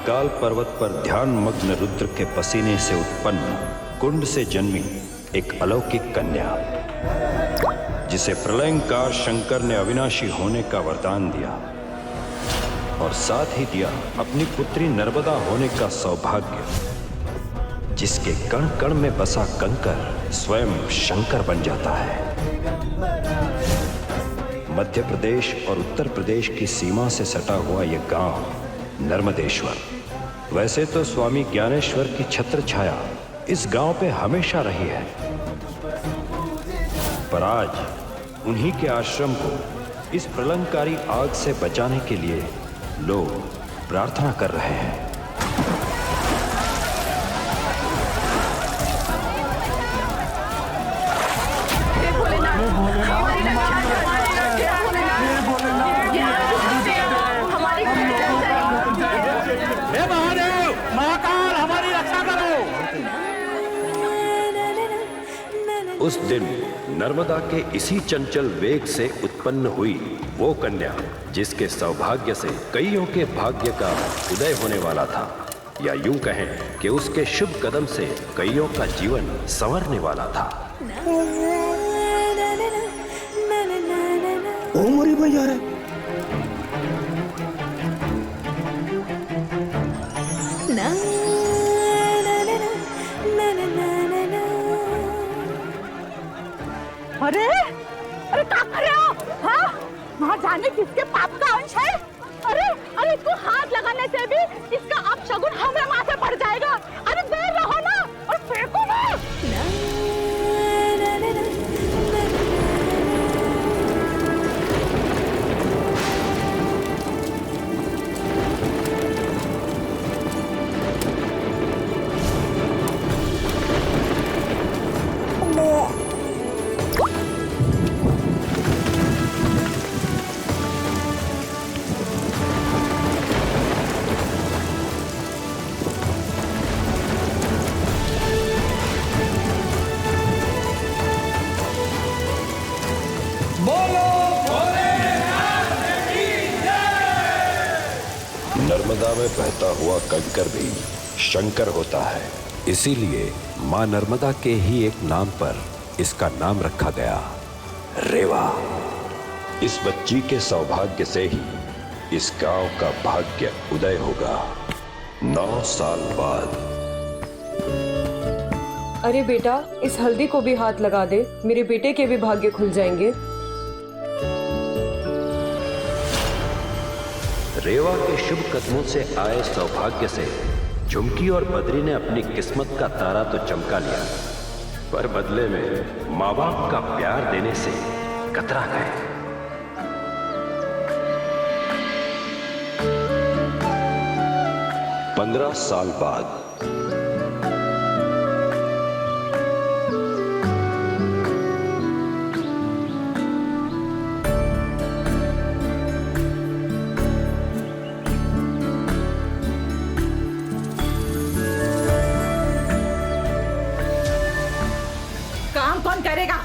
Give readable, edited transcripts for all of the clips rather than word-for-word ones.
महाकाल पर्वत पर ध्यान मग्न रुद्र के पसीने से उत्पन्न कुंड से जन्मी एक अलौकिक कन्या, जिसे प्रलयंकार शंकर ने अविनाशी होने का वरदान दिया और साथ ही दिया अपनी पुत्री नर्मदा होने का सौभाग्य, जिसके कण कण में बसा कंकर स्वयं शंकर बन जाता है। मध्य प्रदेश और उत्तर प्रदेश की सीमा से सटा हुआ यह गांव नर्मदेश्वर, वैसे तो स्वामी ज्ञानेश्वर की छत्र छाया इस गांव पे हमेशा रही है, पर आज उन्हीं के आश्रम को इस प्रलंकारी आग से बचाने के लिए लोग प्रार्थना कर रहे हैं। उस दिन नर्मदा के इसी चंचल वेग से उत्पन्न हुई वो कन्या, जिसके सौभाग्य से कईयों के भाग्य का उदय होने वाला था, या यूं कहें कि उसके शुभ कदम से कईयों का जीवन संवरने वाला था। ओ मोरी भैया रे, अरे अरे क्या कर रहे हो? हाँ, वहाँ जाने किसके पाप का अंश है? अरे अरे इसको हाथ लगाने से भी इसका अपशगुन हमें माथे पड़ जाएगा। अरे देर रहो ना और फेंको ना। नर्मदा में बहता हुआ कंकर भी शंकर होता है, इसीलिए मां नर्मदा के ही एक नाम पर इसका नाम रखा गया, रेवा। इस बच्ची के सौभाग्य से ही इस गांव का भाग्य उदय होगा 9 साल बाद। अरे बेटा, इस हल्दी को भी हाथ लगा दे, मेरे बेटे के भी भाग्य खुल जाएंगे। रेवा के शुभ कदमों से आए सौभाग्य से झुमकी और बद्री ने अपनी किस्मत का तारा तो चमका लिया, पर बदले में माँ बाप का प्यार देने से कतरा गए। पंद्रह साल बाद करेगा?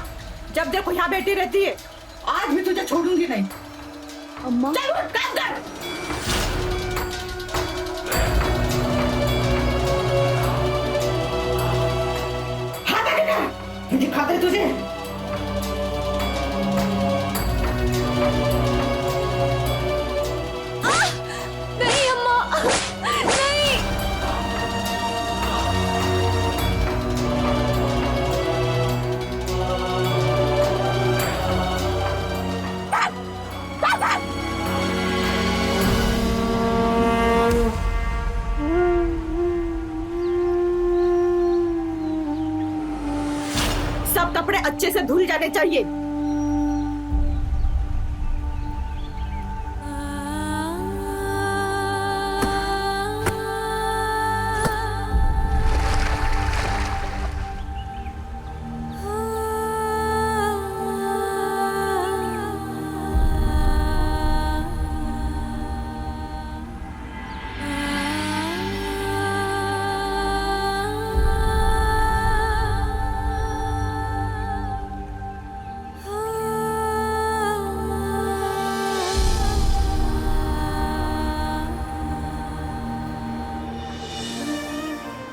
जब देखो यहाँ बैठी रहती है। आज भी तुझे छोड़ूंगी नहीं। अम्मा, चल उठ, काम कर। हाथ आगे कर, दिखाते तुझे। नहीं अम्मा, नहीं। सब कपड़े अच्छे से धुल जाने चाहिए।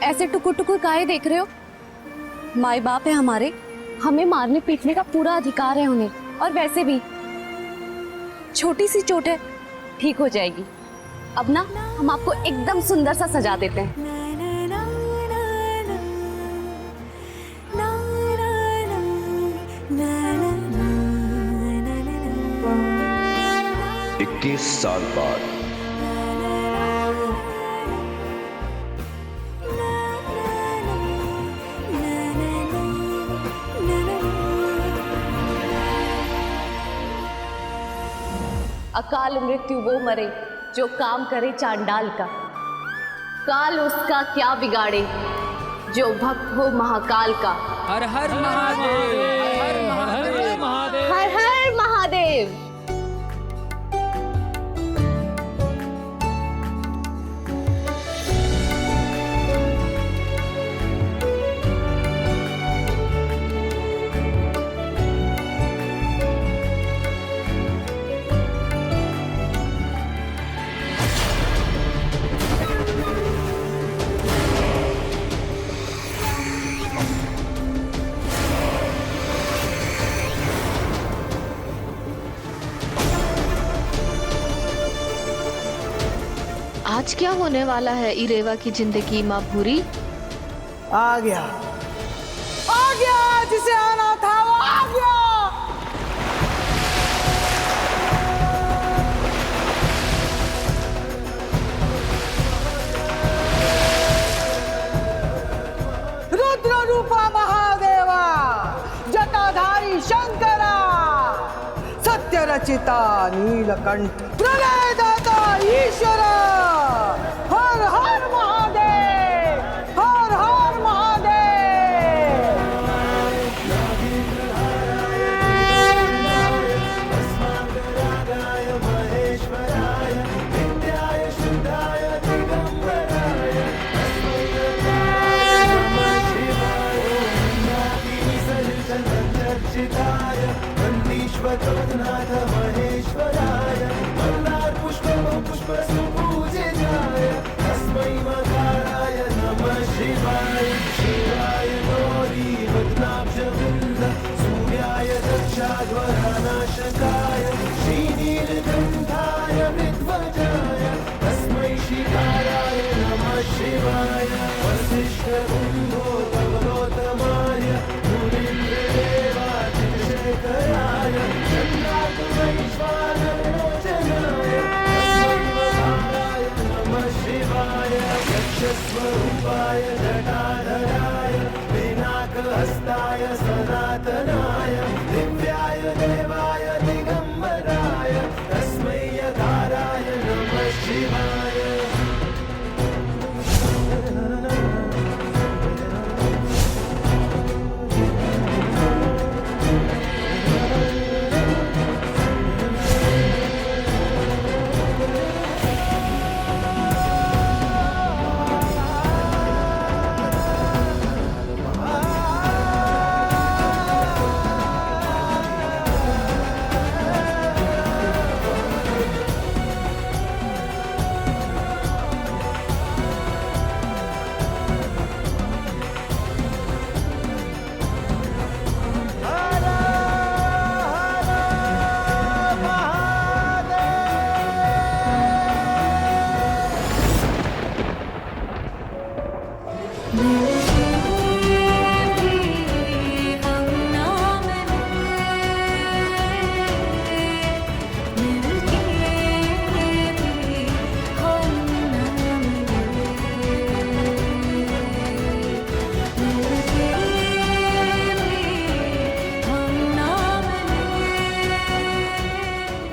ऐसे टुकुर टुकुर काहे देख रहे हो? माँ बाप है हमारे, हमें मारने पीटने का पूरा अधिकार है उन्हें। और वैसे भी छोटी सी चोट है, ठीक हो जाएगी। अब ना हम आपको एकदम सुंदर सा सजा देते हैं। 21 साल बाद अकाल मृत्यु वो मरे जो काम करे चांडाल का, काल उसका क्या बिगाड़े जो भक्त हो महाकाल का। हर हर महादेव, हर हर महादेव, हर हर महादेव। आज क्या होने वाला है इरेवा की जिंदगी माँ भूरी? आ गया जिसे आना था वो आ गया। रुद्र रूपा महादेवा, जटाधारी शंकरा, सत्य रचिता नीलकंठ, प्रलय दाता ईश्वरा। हर हर महादेव, हर हर महादेव।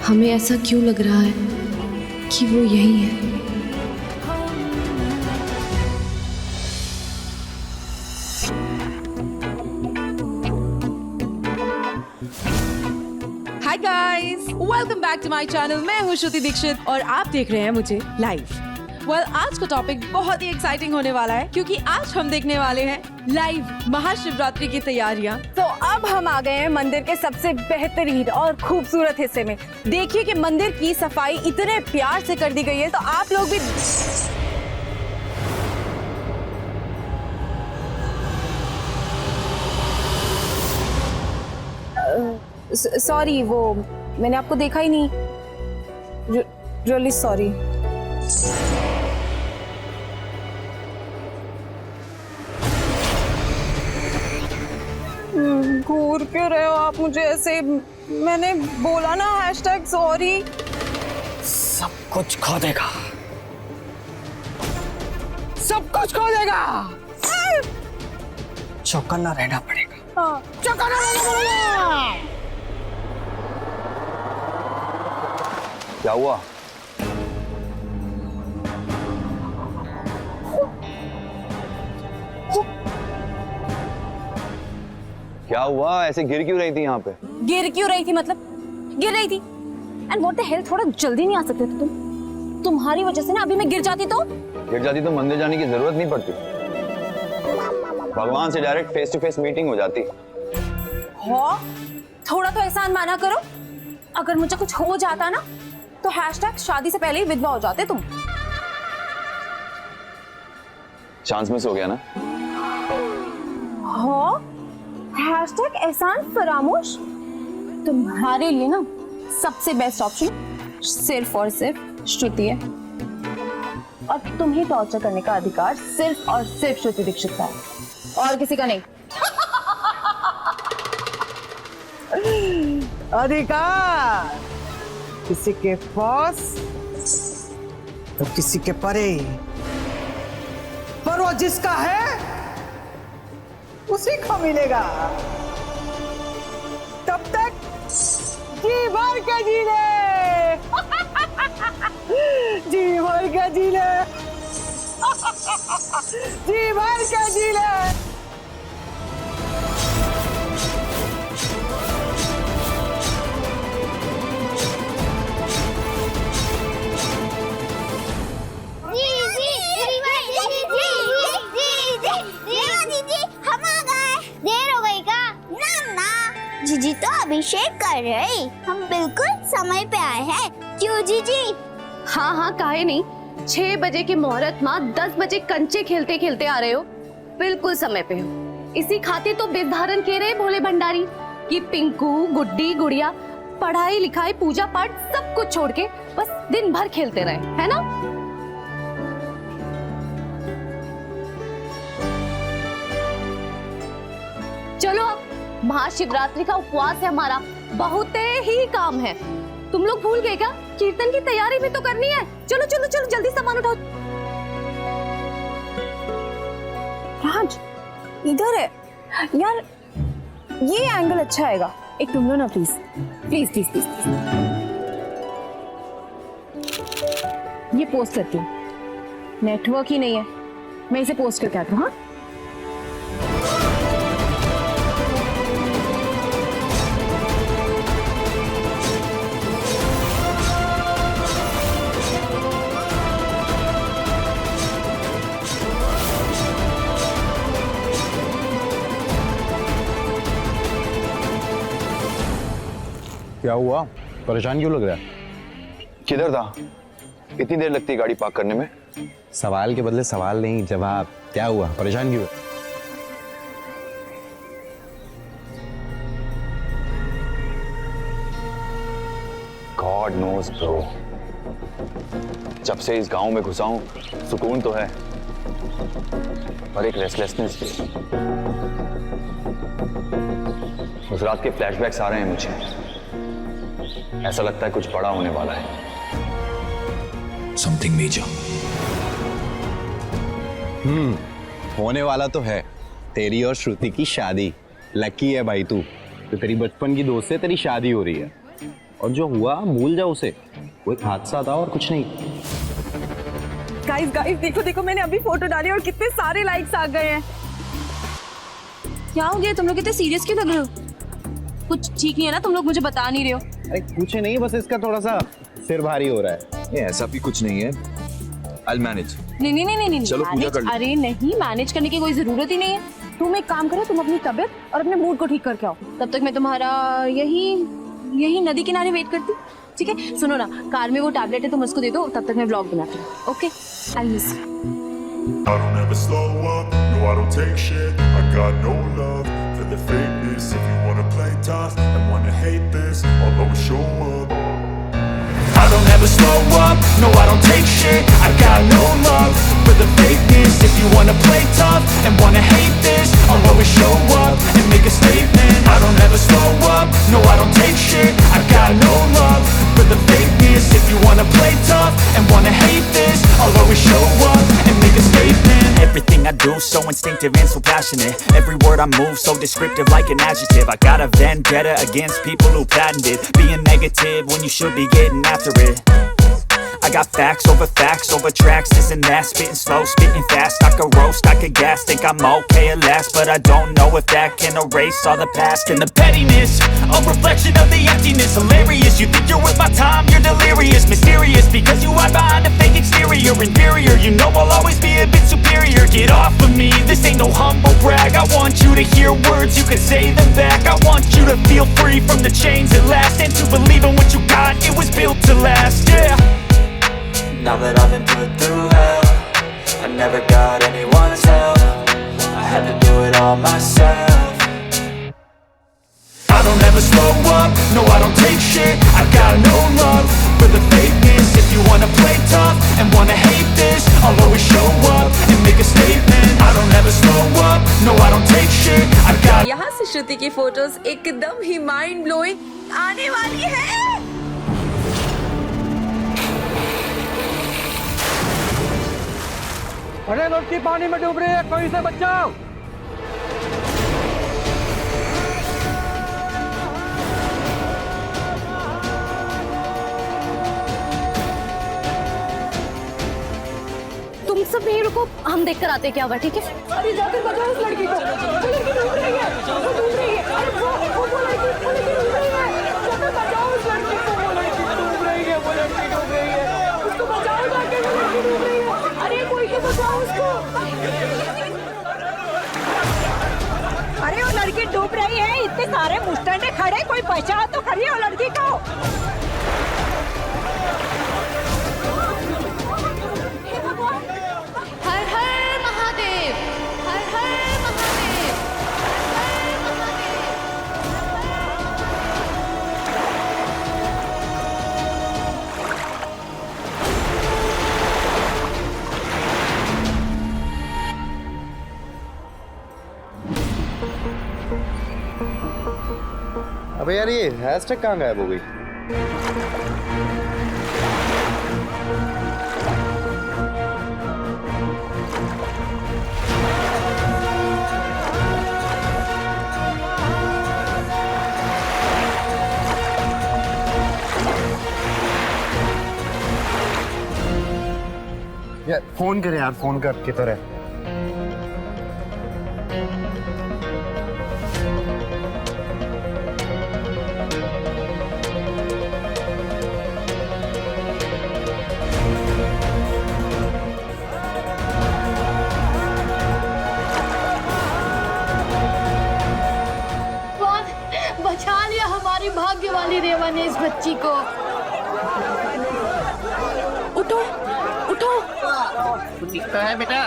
हमें ऐसा क्यों लग रहा है कि वो यही है? Hi guys, welcome back to my channel. मैं हूँ श्रुति दीक्षित और आप देख रहे हैं मुझे लाइव। आज का टॉपिक बहुत ही एक्साइटिंग होने वाला है क्योंकि आज हम देखने वाले हैं लाइव महाशिवरात्रि की तैयारियां। तो अब हम आ गए हैं मंदिर के सबसे बेहतरीन और खूबसूरत हिस्से में। देखिए कि मंदिर की सफाई इतने प्यार से कर दी गई है, तो आप लोग भी सॉरी, वो मैंने आपको देखा ही नहीं। Really sorry. घूर क्यों रहे हो आप मुझे ऐसे? मैंने बोला ना #सॉरी। सब कुछ खो देगा, सब कुछ खो देगा। चौकन्ना रहना पड़ेगा। चौकन्ना रहना पड़ेगा। क्या हुआ? क्या हुआ? ऐसे गिर क्यों रही थी यहाँ पे? गिर क्यों रही थी मतलब? गिर रही थी। एंड व्हाट द हेल, थोड़ा जल्दी नहीं आ सकते थे तुम? तुम्हारी वजह से ना अभी मैं गिर जाती तो? गिर जाती तो मंदिर जाने की जरूरत नहीं पड़ती, भगवान से direct face to face meeting हो जाती। हाँ, थोड़ा तो एहसान माना करो। अगर मुझे कुछ हो जाता ना तो #शादी से पहले ही विधवा हो जाते तुम। चांस मिस हो गया ना? हाँ, #एहसान फरामोश तुम्हारे लिए ना सबसे बेस्ट ऑप्शन सिर्फ और सिर्फ श्रुति है। और तुम्हें टॉर्चर करने का अधिकार सिर्फ और सिर्फ श्रुति दीक्षित का है, और किसी का नहीं। अधिकार किसी के पास तो किसी के परे, पर वो जिसका है उसी को मिलेगा। तब तक जी भर के जी ले, जी भर के जी ले, जी भर के जी ले। जीजी तो अभिषेक कर रहे, हम बिल्कुल समय पे आए हैं। क्यों जीजी? हाँ हाँ, काहे नहीं। 6 बजे की मुहूर्त माँ 10 बजे कंचे खेलते खेलते आ रहे हो, बिल्कुल समय पे हो। इसी खातिर तो बेस धारण किए रहे भोले भंडारी कि पिंकू, गुड्डी, गुड़िया पढ़ाई लिखाई पूजा पाठ सब कुछ छोड़ के बस दिन भर खेलते रहे, है ना? चलो अब महाशिवरात्रि का उपवास है हमारा, बहुत ही काम है। तुम लोग भूल गए क्या? कीर्तन की तैयारी भी तो करनी है। चलो चलो चलो जल्दी सामान उठाओ। राज इधर है यार, ये एंगल अच्छा आएगा। एक तुम लो ना प्लीज प्लीज प्लीज प्लीज। ये पोस्ट करती हूँ, नेटवर्क ही नहीं है, मैं इसे पोस्ट करके आती हूँ। हाँ क्या हुआ? परेशान क्यों लग रहा है? किधर था? इतनी देर लगती है गाड़ी पार्क करने में? सवाल के बदले सवाल नहीं, जवाब। क्या हुआ? परेशान क्यों? God knows bro, जब से इस गांव में घुसा हूं सुकून तो है, पर एक रेस्टलेसनेस भी। उस रात के फ्लैशबैक्स आ रहे हैं मुझे। ऐसा लगता है कुछ बड़ा होने वाला है। Something major. होने वाला तो है। तेरी और श्रुति की शादी। लकी है भाई तू, तो तेरी बचपन की दोस्त से तेरी शादी हो रही है। और जो हुआ भूल जा उसे, वो एक हादसा था और कुछ नहीं। गाइस गाइस देखो देखो, मैंने अभी फोटो डाली और कितने सारे लाइक्स आ गए हैं। क्या हो गया? तुम लोग इतने सीरियस क्यों लग रहे हो? कुछ ठीक नहीं है ना? तुम लोग मुझे बता नहीं रहे हो। अरे कुछ नहीं, बस इसका थोड़ा सा सिर भारी हो रहा है। ये ऐसा भी कुछ नहीं है, I'll manage। नहीं नहीं नहीं नहीं, चलो पूजा कर लो। अरे नहीं, मैनेज करने की कोई जरूरत ही नहीं है। तुम एक काम करो, तुम अपनी तबीयत और अपने मूड को ठीक करके आओ। तब तक मैं तुम्हारा यही नदी किनारे वेट करती हूँ, ठीक है? सुनो ना, कार में वो टैबलेट है, तुम उसको दे दो, तब तक मैं व्लॉग बनाती हूँ। Okay, I miss you. I don't ever slow up, no I don't take shit. I got no love for the fakeness. If you wanna play tough and wanna hate this, I'll always show up. I don't ever slow up, no I don't take shit. I got no love for the fakeness. If you wanna play tough and wanna hate this, I'll always show up and make a statement. I don't ever slow up, no I don't take shit. I got no love for the fakeness. If you wanna play tough and wanna hate this, I'll always show up and make a statement. Everything I do so instinctive and so passionate. Every word I move so descriptive like an adjective. I got a vendetta against people who patented being negative when you should be getting after it. I got facts over tracks, this and that. Spitting slow, spitting fast. I could roast, I could gas. Think I'm okay at last, but I don't know if that can erase all the past. And the pettiness, a reflection of the emptiness. Hilarious, you think you're worth my time, you're delirious. Mysterious, because you hide behind a fake exterior. Inferior, you know I'll always be a bit superior. Get off of me, this ain't no humble brag. I want you to hear words, you can say them back. I want you to feel free from the chains at last, and to believe in what you got, it was built to last, yeah. Now that I've been put through hell, I never got anyone's help. I had to do it all myself. I don't ever slow up, no I don't take shit. I got no love for the fakeness. If you wanna play tough and wanna hate this, I'll always show up and make a statement. I don't ever slow up, no I don't take shit. I got यहाँ से श्रुति की photos एकदम ही mind blowing आने वाली है। अरे लड़की पानी में डूब रही है, कोई से बचाओ। तुम सब यहीं रुको, हम देख कर आते क्या हुआ, ठीक है? अरे जाकर बचाओ उस लड़की को, वो लड़की डूब रही है, वो डूब रही है। अरे वो लड़की डूब रही है, जाकर बचाओ उस लड़की को, वो लड़की डूब रही है, वो लड़की डूब रही है, उसको बचाओ जाके, वो लड़की डूब रही है। अरे कोई तो बचाओ उसको। अरे वो लड़की डूब रही है, इतने सारे मुस्टंडे खड़े, कोई बचाओ तो करिए वो लड़की को। हर हर महादेव, हर हर महादेव, हर हर महादेव। अबे यार ये हैशटैग कहाँ गायब हो गई? यार फोन कर यार, फोन कर किधर है? बचा लिया हमारी भाग्य वाली रेवा ने इस बच्ची को। उठो उठो। ठीक तो है बेटा?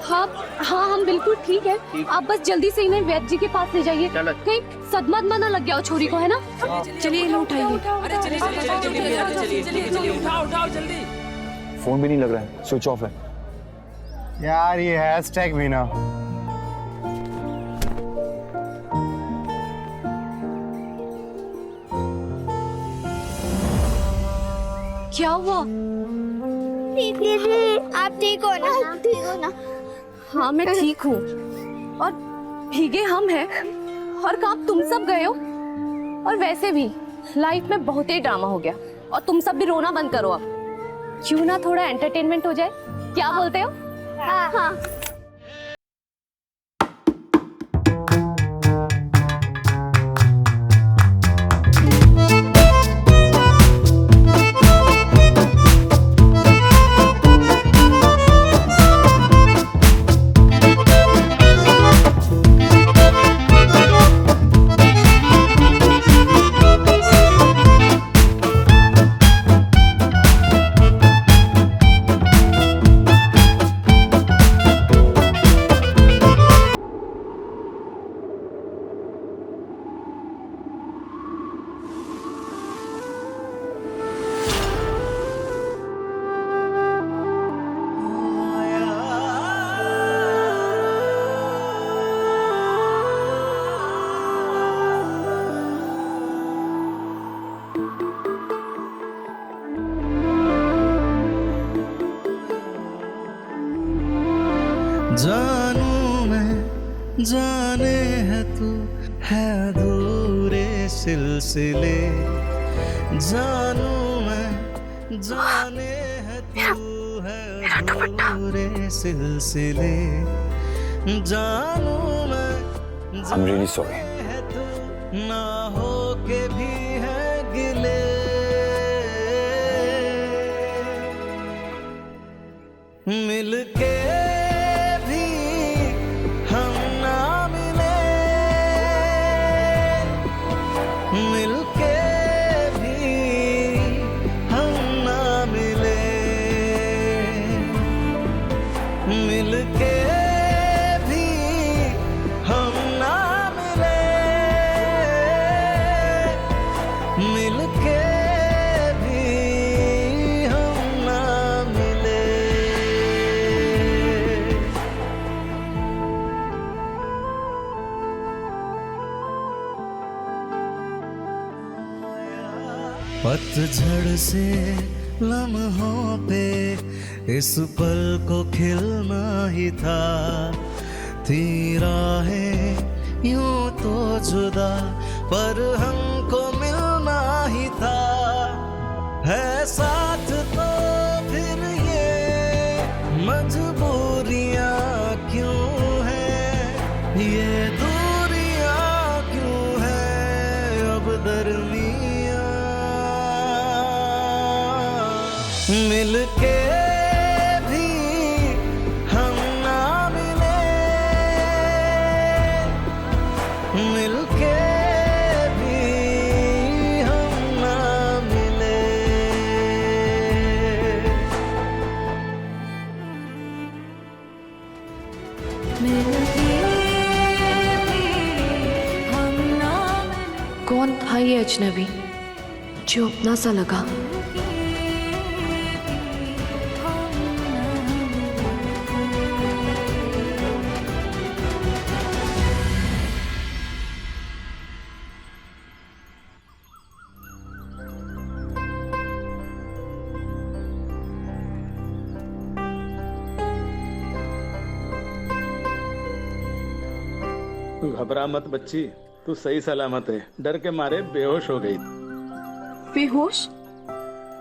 हाँ हाँ हम बिल्कुल ठीक है। आप बस जल्दी से इन्हें वैद्य जी के पास ले जाइए, कहीं सदमा ना लग गया हो छोरी को, है ना? चलिए इन्हें उठाइए। उठाओ जल्दी। फोन भी नहीं लग रहा है, स्विच ऑफ है। यार ये हैशटैग भी ना। क्या हुआ? आप ठीक हो ना? ठीक हो ना? हाँ मैं ठीक हूँ, और भीगे हम हैं और काम तुम सब गए हो। और वैसे भी लाइफ में बहुत ही ड्रामा हो गया, और तुम सब भी रोना बंद करो अब। क्यों ना थोड़ा एंटरटेनमेंट हो जाए, क्या बोलते हो? हाँ। जानू मैं जाने है तू है अधूरे सिलसिले, जानू मैं जाने है तू है अधूरे सिलसिले, जानू मैं I'm really sorry. है तू ना हो के भी है गिले, मिलके भी हम ना मिले, मिलके भी हम ना मिले, मिलके भी हम ना मिले, मिलके भी हम ना मिले। पतझड़ से लम्हों पे इस पल को खिलना ही था, थी राहें यूं तो जुदा पर हमको मिलना ही था, है साथ तो फिर ये मजबूरियां क्यों हैं, ये दूरियां क्यों हैं अब दरमियां, मिलके भी हम ना मिले, मिलके भी हम ना मिले। कौन था ये अजनबी जो अपना सा लगा? तू घबरा मत बच्ची, तू सही सलामत है। डर के मारे बेहोश हो गई। बेहोश?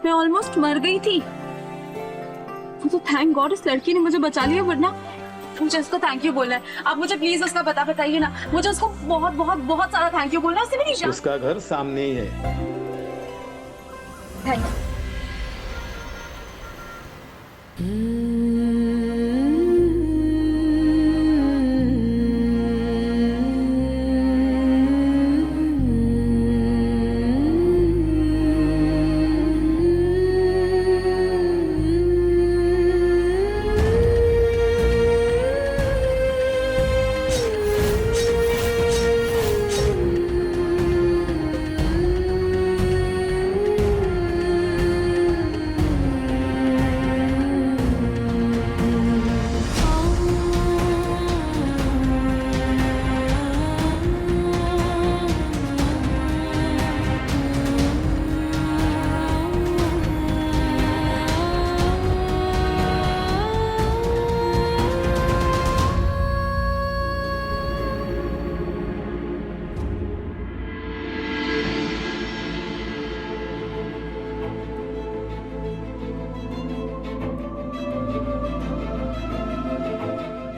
मैं ऑलमोस्ट मर गई थी। वो तो थैंक गॉड इस लड़की ने मुझे बचा लिया, वरना मुझे उसको थैंक यू बोलना है। आप मुझे प्लीज उसका पता बताइए ना, मुझे उसको बहुत बहुत बहुत सारा थैंक यू बोलना है। उससे मेरी जान। उसका घर सामने ही है। थैंक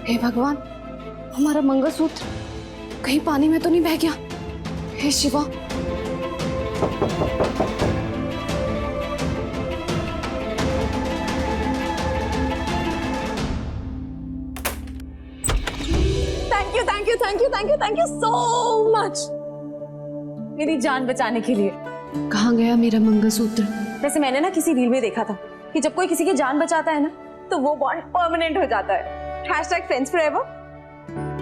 हे भगवान, हमारा मंगलसूत्र कहीं पानी में तो नहीं बह गया? हे Shiva. Thank you thank you thank you thank you thank you so much मेरी जान बचाने के लिए। कहाँ गया मेरा मंगलसूत्र? वैसे मैंने ना किसी रील में देखा था कि जब कोई किसी की जान बचाता है ना तो वो बॉन्ड परमानेंट हो जाता है। #friends forever।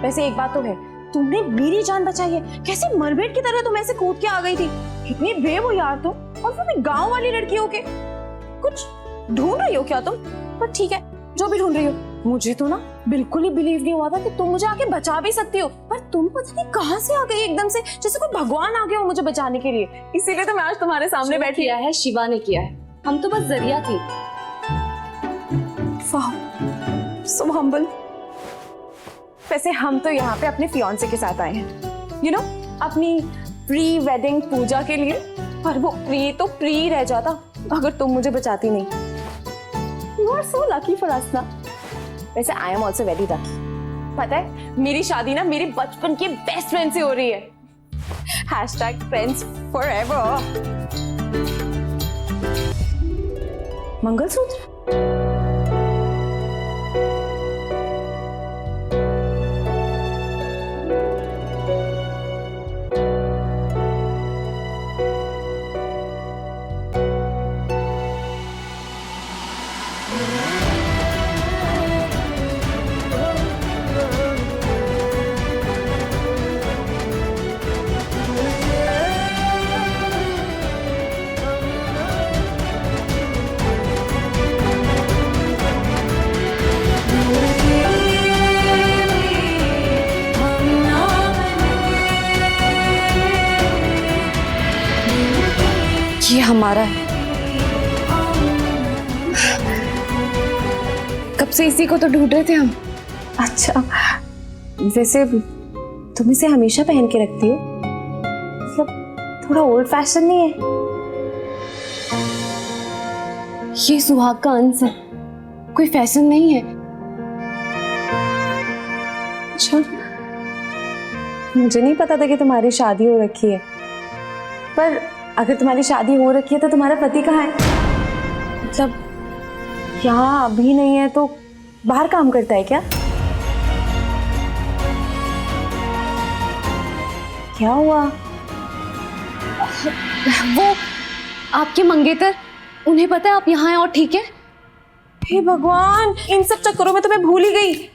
वैसे एक बात तो है, तुमने मेरी जान बचाई है। कैसे मरमेड की तरह तुम ऐसे कूद के आ गई थी। कितनी ब्रेव हो यार तुम, और वो भी गांव वाली लड़की हो के। कुछ ढूंढ रही हो क्या तुम? पर ठीक है, जो भी ढूंढ रही हो। मुझे तो ना बिल्कुल ही बिलीव नहीं हुआ था कि तुम मुझे आके बचा भी सकती हो, पर तुम पता नहीं कहाँ से आ गई एकदम से, जैसे कोई भगवान आ गया हो मुझे बचाने के लिए। इसीलिए तो मैं आज तुम्हारे सामने बैठी। किया है शिवा ने किया है, हम तो बस जरिया थे। वाह, so humble। वैसे हम तो यहाँ पे अपने फियांसे के साथ आए हैं, यू नो, अपनी प्री वेडिंग पूजा के लिए। पर वो प्री तो प्री रह जाता अगर तुम मुझे बचाती नहीं। You are so lucky for us ना। वैसे I am also very lucky. पता है मेरी शादी ना मेरे बचपन के बेस्ट फ्रेंड से हो रही है। #friends4ever। मंगलसूत्र? ये हमारा है। कब से इसी को तो ढूंढ रहे थे हम। अच्छा, वैसे तुम इसे हमेशा पहन के रखती हो? मतलब थोड़ा ओल्ड फैशन नहीं है? ये सुहाग का अंश है, कोई फैशन नहीं है। अच्छा, मुझे नहीं पता था कि तुम्हारी शादी हो रखी है। पर अगर तुम्हारी शादी हो रखी है तो तुम्हारा पति कहाँ है? मतलब यहाँ अभी नहीं है तो बाहर काम करता है क्या? क्या हुआ? वो आपके मंगेतर, उन्हें पता है आप यहाँ हैं और ठीक है? हे भगवान, इन सब चक्करों में तो मैं भूल ही गई।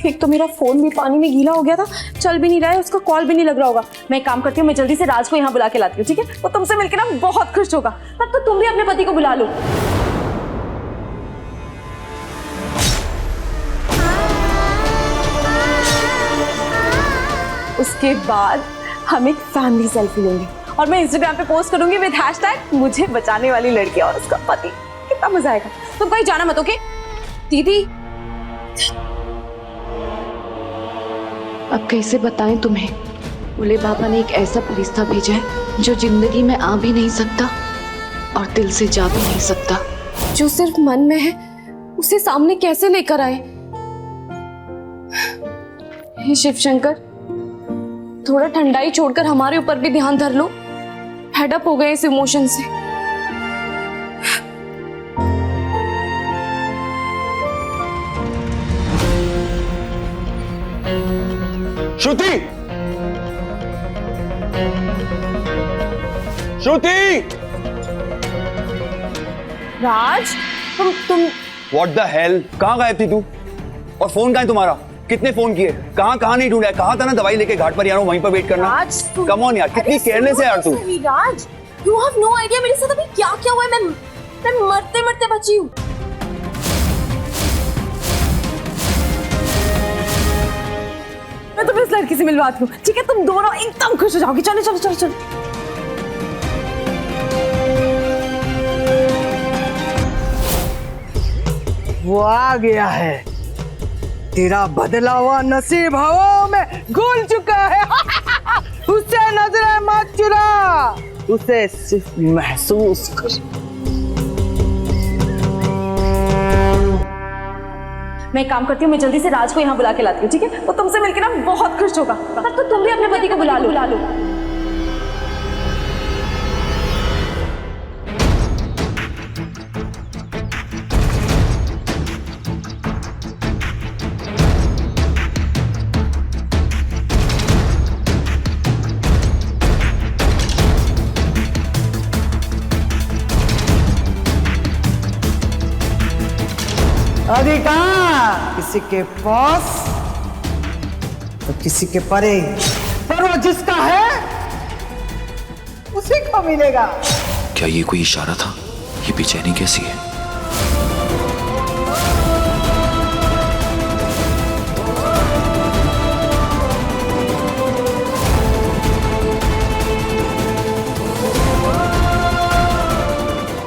एक तो मेरा फोन भी पानी में गीला हो गया था, चल भी नहीं रहा है, उसका कॉल भी नहीं लग रहा होगा। मैं एक काम करती हूँ, मैं जल्दी से राज को यहाँ बुला के लाती हूँ, ठीक है? वो तुमसे मिलकर ना बहुत खुश होगा। तब तो तुम भी अपने पति को बुला लो। उसके बाद हम एक फैमिली सेल्फी लेंगे और मैं इंस्टाग्राम पे पोस्ट करूंगी विद #मुझे बचाने वाली लड़की और उसका पति। कितना मजा आएगा। तुम कहीं जाना मत, ओके? दीदी, अब कैसे बताएं तुम्हें? भोले बाबा ने एक ऐसा फरिश्ता भेजा है जो जिंदगी में आ भी नहीं सकता और दिल से जा भी नहीं सकता। जो सिर्फ मन में है उसे सामने कैसे लेकर आए? हे शिव शंकर, थोड़ा ठंडाई छोड़कर हमारे ऊपर भी ध्यान धर लो। हेडअप हो गए इस इमोशन से। श्रुति! श्रुति! राज, तुम What the hell? कहाँ गायब थी तू? और फोन कहाँ है तुम्हारा? कितने फोन किए? कहाँ नहीं ढूंढा? कहा था ना दवाई लेके घाट पर, यार वहीं पर वेट करना। राज, कम ऑन यार, कितनी केयरलेस है यार तू। राज, you have no idea मेरे साथ अभी क्या क्या हुआ है। मैं मरते मरते बची हूँ। मैं तुम्हें इस लड़की से मिलवाती हूँ, ठीक है? तुम दोनों एकदम खुश हो जाओगी। चलो चलो चलो चलो। वो आ गया है। तेरा बदला हुआ नसीब हवाओं में घुल चुका है। उससे नजरें मत चुरा, उसे सिर्फ महसूस कर। मैं एक काम करती हूँ, मैं जल्दी से राज को यहाँ बुला के लाती हूँ, ठीक है? वो तुमसे मिलकर ना बहुत खुश होगा। तब तो तुम भी अपने पति को बुला लो। अधिकार किसी के पास तो किसी के परे, पर वो जिसका है उसी को मिलेगा। क्या ये कोई इशारा था? ये बेचैनी कैसी है?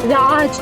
राज,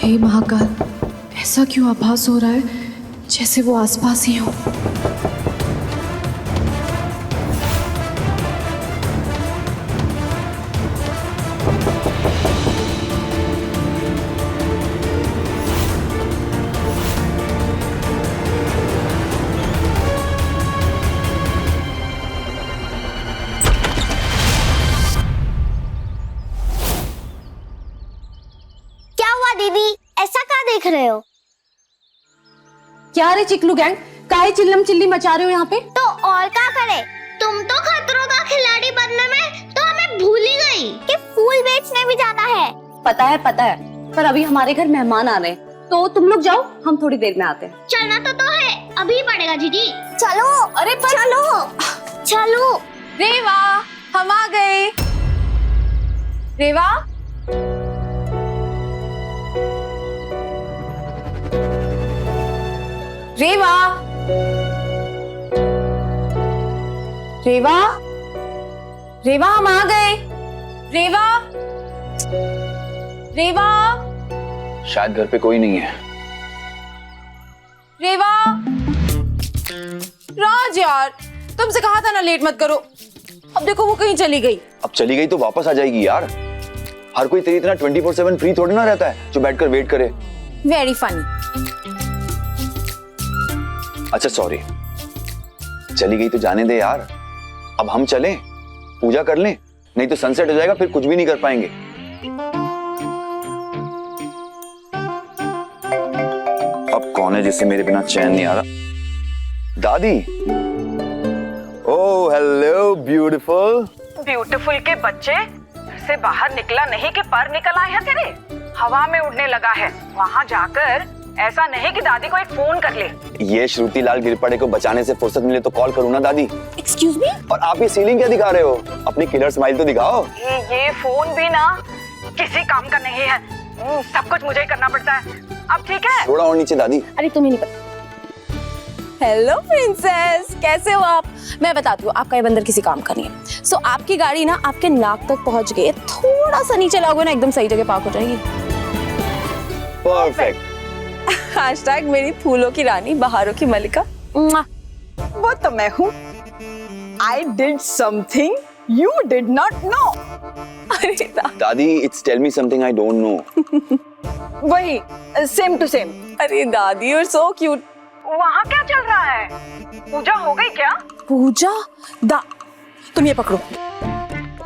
हे महाकाल, ऐसा क्यों आभास हो रहा है जैसे वो आसपास ही हो। दीदी ऐसा क्या देख रहे हो? क्या रे चिकलू गैंग, काहे चिल्लम चिल्ली मचा रहे हो यहाँ पे? तो और क्या करे, तुम तो खतरों का खिलाड़ी बनने में तो हमें भूल ही गई कि फूल बेचने भी जाना है। पता है, पर अभी हमारे घर मेहमान आ रहे हैं, तो तुम लोग जाओ, हम थोड़ी देर में आते हैं। चलना तो है, अभी पड़ेगा दीदी। चलो। अरे पर चलो। रेवा, हम आ गए। रेवा, रेवा, रेवा, रेवा, हम आ गए। रेवा, रेवा, शायद घर पे कोई नहीं है। रेवा, राज यार, तुमसे कहा था ना लेट मत करो। अब देखो वो कहीं चली गई। अब चली गई तो वापस आ जाएगी यार। हर कोई तेरी इतना 24/7 फ्री थोड़ी ना रहता है जो बैठकर वेट करे। Very funny. अच्छा सॉरी, चली गई तो जाने दे यार। अब हम चलें, पूजा कर लें, नहीं तो सनसेट हो जाएगा, फिर कुछ भी नहीं कर पाएंगे। अब कौन है जिससे मेरे बिना चैन नहीं आ रहा? दादी। Oh hello beautiful. ब्यूटीफुल के बच्चे, घर से बाहर निकला नहीं कि पर निकल आए हैं तेरे, हवा में उड़ने लगा है। वहाँ जाकर ऐसा नहीं कि दादी को एक फोन कर ले। ये श्रुति लाल गिरपड़े को बचाने से फुर्सत मिले तो कॉल करूँ ना दादी? Excuse me? और आप ये सीलिंग क्या दिखा रहे हो? अपनी किलर स्माइल तो दिखाओ। ये फोन भी ना किसी काम का नहीं है, सब कुछ मुझे ही करना पड़ता है। अब ठीक है? थोड़ा और नीचे दादी। अरे तुम्हें नहीं पता। हेलो प्रिंसेस, कैसे हो आप? मैं बताती हूँ, आपका ये बंदर किसी काम का नहीं है। सो आपकी गाड़ी ना आपके नाक तक पहुंच गई है, थोड़ा सा नीचे लाओगे ना एकदम सही जगह पार्क हो जाएगी। परफेक्ट। हैशटैग मेरी फूलों की रानी, बहारों की मलिका। वो तो मैं हूँ। I did something you did not know. अरे दादी, it's tell me something I don't know. वही सेम टू सेम। अरे दादी, you're so cute. वहाँ क्या चल रहा है? पूजा हो गई क्या? पूजा? तुम ये पकड़ो।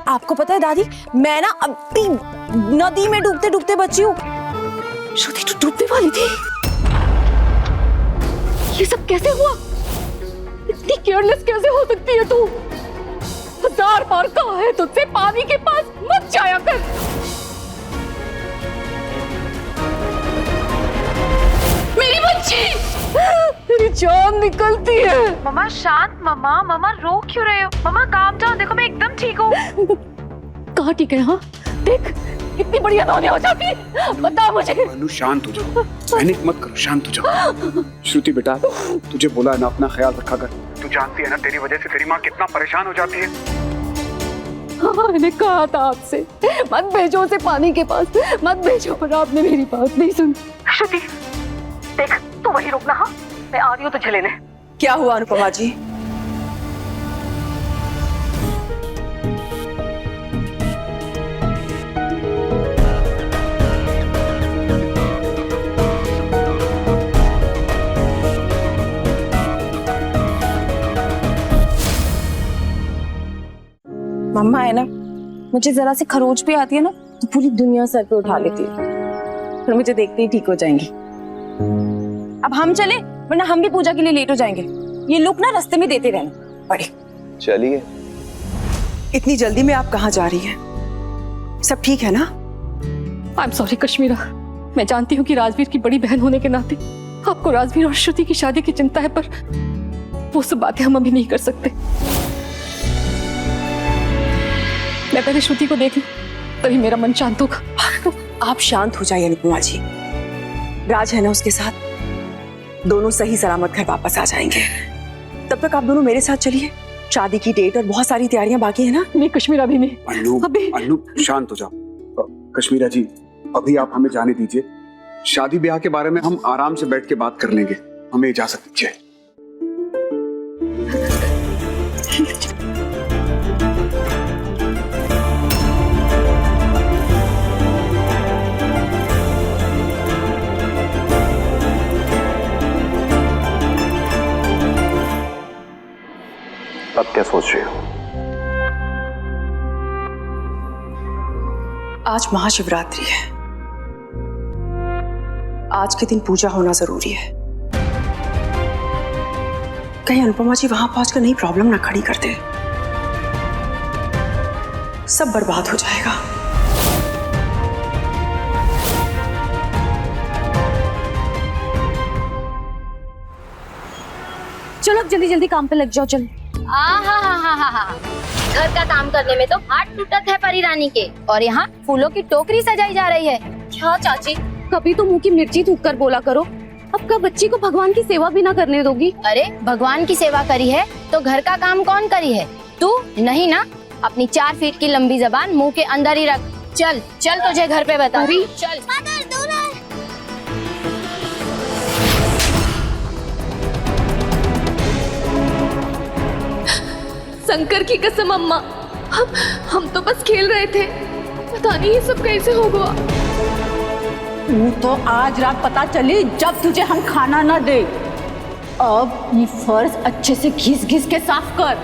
आपको पता है दादी, मैं ना अभी नदी में डूबते डूबते बची हूँ। श्रुति तो डूबने वाली थी। ये सब कैसे हुआ? इतनी केयरलेस कैसे हो सकती है तू? 1000 बार कहा है तुझसे पानी के पास मत जाया कर। मेरी बच्ची, तेरी जान निकलती है। मम्मा शांत, मम्मा रो क्यों रहे हो? मम्मा काम जाओ, देखो मैं एकदम ठीक हूँ। कहाँ ठीक है? हाँ देख, कितनी बढ़िया नौनी हो जाती है। बता मुझे। अनु शांत हो जाओ, पैनिक मत करो, शांत हो जाओ। श्रुति बेटा, तुझे बोला है ना अपना ख्याल रखा कर। तू जानती है ना तेरी वजह से तेरी माँ कितना परेशान हो जाती है। हाँ, मैंने कहा था आपसे मत भेजो उसे पानी के पास, मत भेजो, पर आपने मेरी बात नहीं सुनी। श्रुति देख, तू वही रुकना। हाँ मैं आ रही हूँ तुझे लेने। क्या हुआ अनुपमा जी? मम्मा है ना, मुझे जरा सी खरोच भी आती है ना तो पूरी दुनिया सर पे उठा लेती है, फिर मुझे देखते ही ठीक हो जाएंगी। अब हम चले, वरना हम भी पूजा के लिए लेट हो जाएंगे। ये लुक ना रास्ते में देते रहना पड़े। चलिए। इतनी जल्दी में आप कहाँ जा रही हैं? सब ठीक है ना? आई एम सॉरी कश्मीरा, मैं जानती हूँ कि राजवीर की बड़ी बहन होने के नाते आपको राजवीर और श्रुति की शादी की चिंता है, पर वो सब बातें हम अभी नहीं कर सकते। मैं पहले श्रुति को देख लूं, तभी मेरा मन शांत होगा। आप शांत हो जाइए अनुपमा जी। राज है ना उसके साथ, दोनों सही सलामत घर वापस आ जाएंगे। तब तक आप दोनों मेरे साथ चलिए, शादी की डेट और बहुत सारी तैयारियां बाकी है ना। नहीं कश्मीरा भी नहीं। अन्नू शांत हो जाओ। कश्मीरा जी अभी आप हमें जाने दीजिए, शादी ब्याह के बारे में हम आराम से बैठ के बात कर लेंगे, हमें इजाजत दीजिए। अब क्या सोच रही हो? आज महाशिवरात्रि है, आज के दिन पूजा होना जरूरी है। कहीं अनुपमा जी वहां पहुंचकर नई प्रॉब्लम ना खड़ी कर दे, सब बर्बाद हो जाएगा। चलो अब जल्दी जल्दी काम पे लग जाओ। चलो। घर का काम करने में तो हाथ टूटत है परी रानी के, और यहाँ फूलों की टोकरी सजाई जा रही है। क्या चाची, कभी तो मुंह की मिर्ची थूक कर बोला करो। अब कब बच्ची को भगवान की सेवा भी ना करने दोगी? अरे भगवान की सेवा करी है तो घर का काम कौन करी है? तू नहीं ना? अपनी 4 फीट की लंबी जबान मुंह के अंदर ही रख। चल चल तुझे घर पे बता। चल। शंकर की कसम अम्मा, हम तो बस खेल रहे थे, पता नहीं ये सब कैसे हो गया। वो तो आज रात पता चली जब तुझे हम खाना ना दे। अब ये फर्श अच्छे से घिस घिस के साफ कर,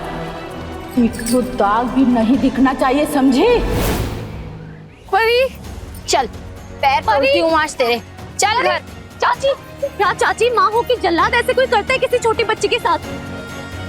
एक तो दाग भी नहीं दिखना चाहिए, समझे? परी चल, पैर तोड़ती हूँ आज तेरे। चल घर। चाची, क्या चाची माँ हो कि जल्लाद ऐसे कोई करता है किसी छोटी बच्ची के साथ?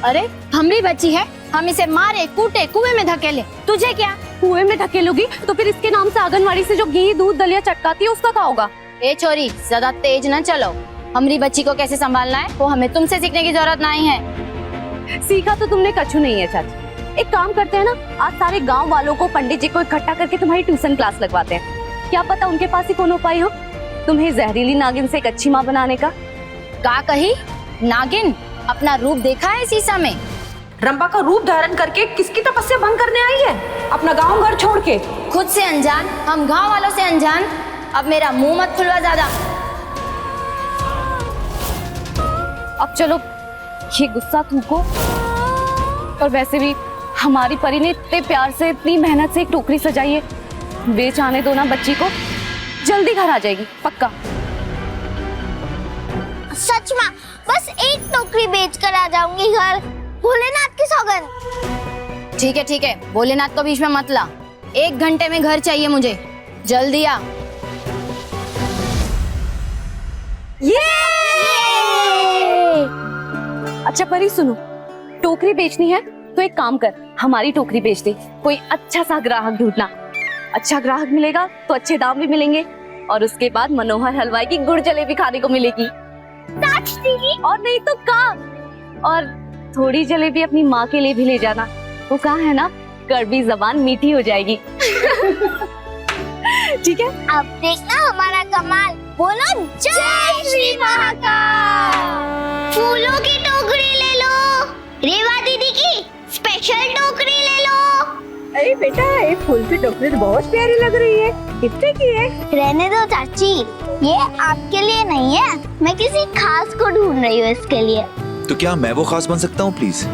अरे हमारी बच्ची है, हम इसे मारे कूटे कुएं में धकेले, तुझे क्या? कुएं में धकेलोगी तो फिर इसके नाम से आंगनवाड़ी से जो घी दूध दलिया चटकाती है उसका क्या होगा? ए छोरी, ज्यादा तेज न चलो। हमारी बच्ची को कैसे संभालना है वो हमें तुमसे सीखने की जरूरत नहीं है। सीखा तो तुमने कछु नहीं है चाची। एक काम करते हैं ना, आज सारे गांव वालों को, पंडित जी को इकट्ठा करके तुम्हारी ट्यूशन क्लास लगवाते हैं। क्या पता उनके पास ही कौन उपाय हो तुम्हें जहरीली नागिन से एक अच्छी माँ बनाने का। का कही? नागिन अपना रूप देखा है शीशा में? रंबा का रूप धारण करके किसकी तपस्या भंग करने आई है? अपना गांव घर छोड़ के। खुद से अनजान, हम गांव वालों से अनजान। अब मेरा मुंह मत खुलवा ज्यादा। अब चलो ये गुस्सा थूको। और वैसे भी हमारी परी ने इतने प्यार से, इतनी मेहनत से एक टोकरी सजाई है, बेच आने दो ना बच्ची को, जल्दी घर आ जाएगी पक्का। सच में बस एक टोकरी बेच कर आ जाऊंगी घर, भोलेनाथ की सौगंध। ठीक है, भोलेनाथ को बीच में मत ला। 1 घंटे में घर चाहिए मुझे, जल्दी आ। अच्छा परी सुनो, टोकरी बेचनी है तो एक काम कर, हमारी टोकरी बेच दे। कोई अच्छा सा ग्राहक ढूंढना, अच्छा ग्राहक मिलेगा तो अच्छे दाम भी मिलेंगे, और उसके बाद मनोहर हलवाई की गुड़ जलेबी खाने को मिलेगी। और नहीं तो का, और थोड़ी जलेबी अपनी माँ के लिए भी ले जाना। वो कहा है ना, कड़वी जबान मीठी हो जाएगी। ठीक है? अब देखना हमारा कमाल। बोलो जय श्री महाकाल। फूलों की टोकरी ले लो, रेवा दीदी की स्पेशल टोकरी ले लो। अरे बेटा, ये फूल की टोकरी तो बहुत प्यारी लग रही है, कितने की है? रहने दो चाची, ये आपके लिए नहीं है, मैं किसी खास को ढूंढ रही हूँ इसके लिए। तो क्या मैं वो खास बन सकता हूँ प्लीज?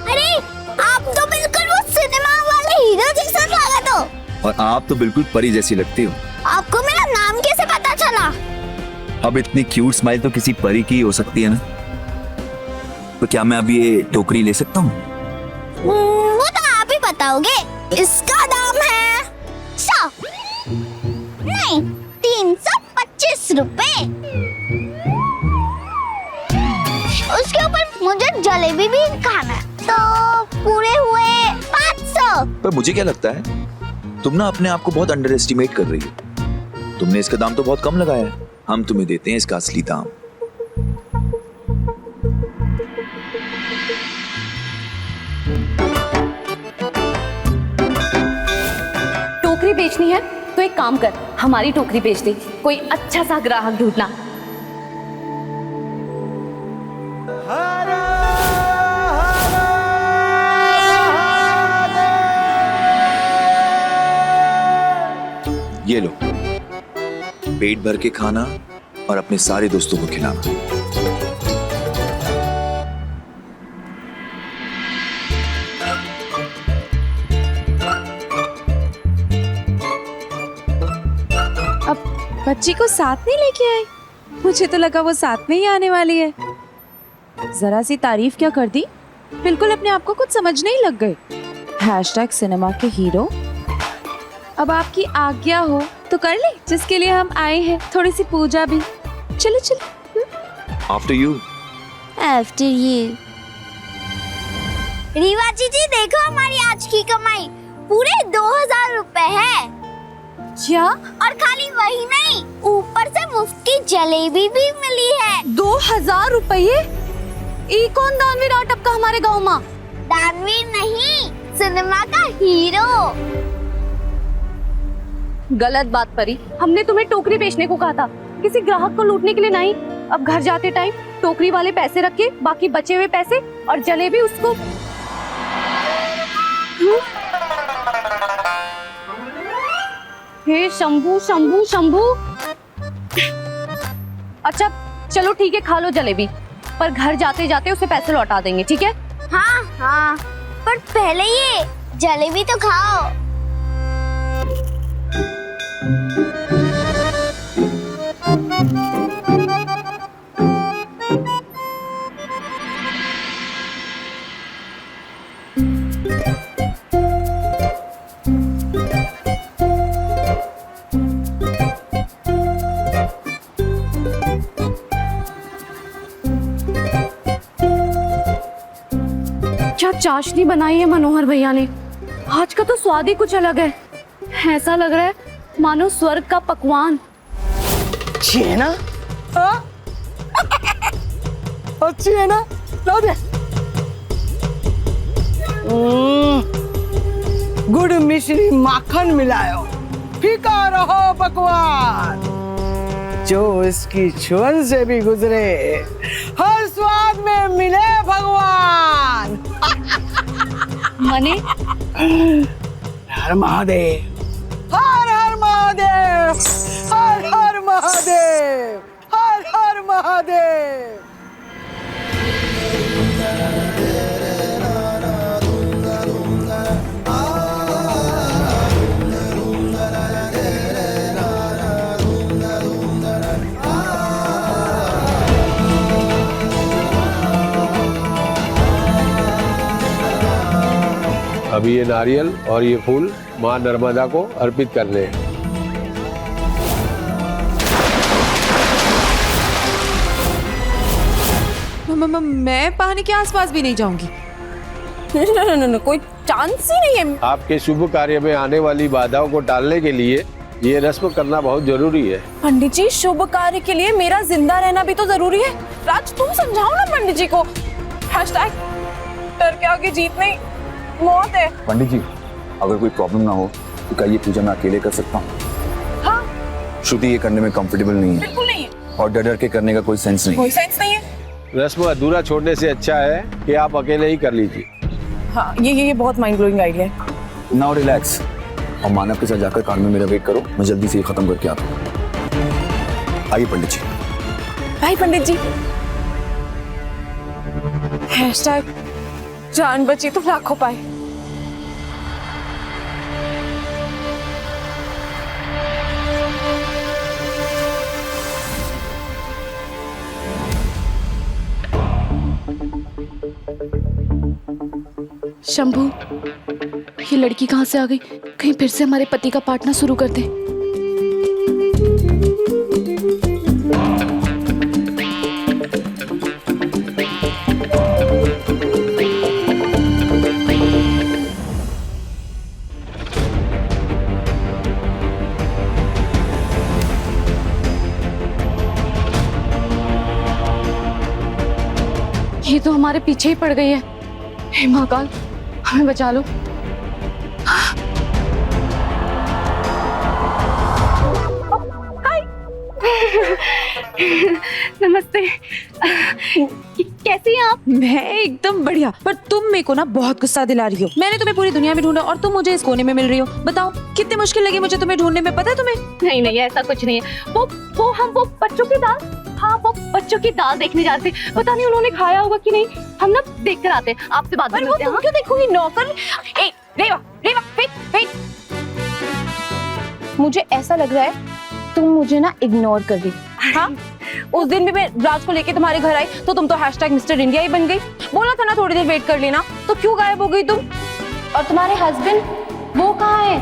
अरे आप तो बिल्कुल वो सिनेमा वाले हीरो जैसा लागत हो। और आप तो बिल्कुल परी जैसी लगती हो। आपको मेरा नाम कैसे पता चला? अब इतनी क्यूट स्माइल तो किसी परी की हो सकती है ना। तो क्या मैं अभी ये टोकरी ले सकता हूँ? वो तो आप ही बताओगे। इसका दाम है 100 नहीं 325 रुपए। उसके ऊपर मुझे जलेबी भी खाना है, तो पूरे हुए 500। पर मुझे क्या लगता है, तुम ना अपने आप को बहुत अंडर एस्टिमेट कर रही हो। तुमने इसका दाम तो बहुत कम लगाया है, हम तुम्हें देते हैं इसका असली दाम। बेचनी है तो एक काम कर, हमारी टोकरी बेच दे, कोई अच्छा सा ग्राहक ढूंढना। ये लो, पेट भर के खाना और अपने सारे दोस्तों को खिलाना। अब बच्ची को साथ नहीं लेके आए? मुझे तो लगा वो साथ में ही आने वाली है। जरा सी तारीफ क्या कर दी, बिल्कुल अपने आप को कुछ समझने ही लग गए। हैशटैग सिनेमा के हीरो। अब आपकी आज्ञा हो तो कर ले, जिसके लिए हम आए हैं, थोड़ी सी पूजा भी। चलो चलो। After you. After you. Reeva ji देखो हमारी आज की कमाई पूरे 2000 रुपए है। क्या? और खाली वही नहीं, ऊपर से मुफ्त की जलेबी भी मिली है। 2000 रुपये? ई कौन दानवीर आ टपका हमारे गांव में? दानवीर नहीं, सिनेमा का हीरो। गलत बात परी, हमने तुम्हें टोकरी बेचने को कहा था, किसी ग्राहक को लूटने के लिए नहीं। अब घर जाते टाइम टोकरी वाले पैसे रख के बाकी बचे हुए पैसे और जलेबी उसको। हे शंभू शंभू शंभू। अच्छा चलो ठीक है, खा लो जलेबी, पर घर जाते जाते उसे पैसे लौटा देंगे, ठीक है? हाँ हाँ, पर पहले ये जलेबी तो खाओ। क्या चाशनी बनाई है मनोहर भैया ने, आज का तो स्वाद ही कुछ अलग है। ऐसा लग रहा है मानो स्वर्ग का पकवान। अच्छी है ना? अच्छी है ना? लो दे। गुड़ मिश्री माखन मिलायो, फीका रहो पकवान, जो इसकी छुअन से भी गुजरे हर स्वाद में मिले भगवान। मने हर महादेव, हर हर महादेव, हर हर महादेव, हर हर महादेव। अभी ये नारियल और ये फूल माँ नर्मदा को अर्पित करने हैं। मैं पानी के आसपास भी नहीं जाऊंगी। नो, कोई चांस ही नहीं है। आपके शुभ कार्य में आने वाली बाधाओं को टालने के लिए ये रस्म करना बहुत जरूरी है। पंडित जी, शुभ कार्य के लिए मेरा जिंदा रहना भी तो जरूरी है। राज तुम समझाओ ना पंडित जी को। हैशटैग डर के आगे जीत नहीं, मौत है। पंडित जी, अगर कोई प्रॉब्लम ना हो तो क्या ये पूजा मैं अकेले कर सकता हूँ? हाँ। श्रुति ये करने में कंफर्टेबल नहीं है। बिल्कुल नहीं है। और डर के करने का कोई सेंस नहीं। कोई सेंस नहीं है। रस्म अधूरा छोड़ने से अच्छा है कि आप अकेले ही कर लीजिए। हाँ, ये बहुत माइंड ब्लोइंग आइडिया है। नाउ रिलैक्स और मानव के साथ जाकर कार में मेरा वेट करो, मैं जल्दी से ये खत्म करके आता हूँ। आइए पंडित जी। बाय पंडित जी। हैशटैग जान बची तो लाखों पाए। शंभू, ये लड़की कहाँ से आ गई? कहीं फिर से हमारे पति का पार्टनर शुरू कर दे। ये तो हमारे पीछे ही पड़ गई है। हे महाकाल, हमें बचा लो। नमस्ते। कैसी हैं आप? मैं एकदम बढ़िया, पर तुम मेरे को ना बहुत गुस्सा दिला रही हो। मैंने तुम्हें पूरी दुनिया में ढूंढा और तुम मुझे इस कोने में मिल रही हो। बताओ कितनी मुश्किल लगी मुझे तुम्हें ढूंढने में, पता है तुम्हें? नहीं नहीं, ऐसा कुछ नहीं है। वो बच्चों की दाल, हाँ वो बच्चों की दाल देखने जाते। पता नहीं उन्होंने खाया होगा कि नहीं, हम ना देख कर आते हैं। आपसे बात करते हैं। तुम क्यों देखोगी? नौकर। रेवा वेट। मुझे ऐसा लग रहा है तुम मुझे ना इग्नोर कर रही। हाँ, उस दिन भी मैं राज को लेके तुम्हारे घर आई तो तुम तो #मिस्टर इंडिया ही बन गई। बोला था ना थोड़ी देर वेट कर लेना, तो क्यों गायब हो गई तुम? और तुम्हारे हस्बैंड वो कहाँ है?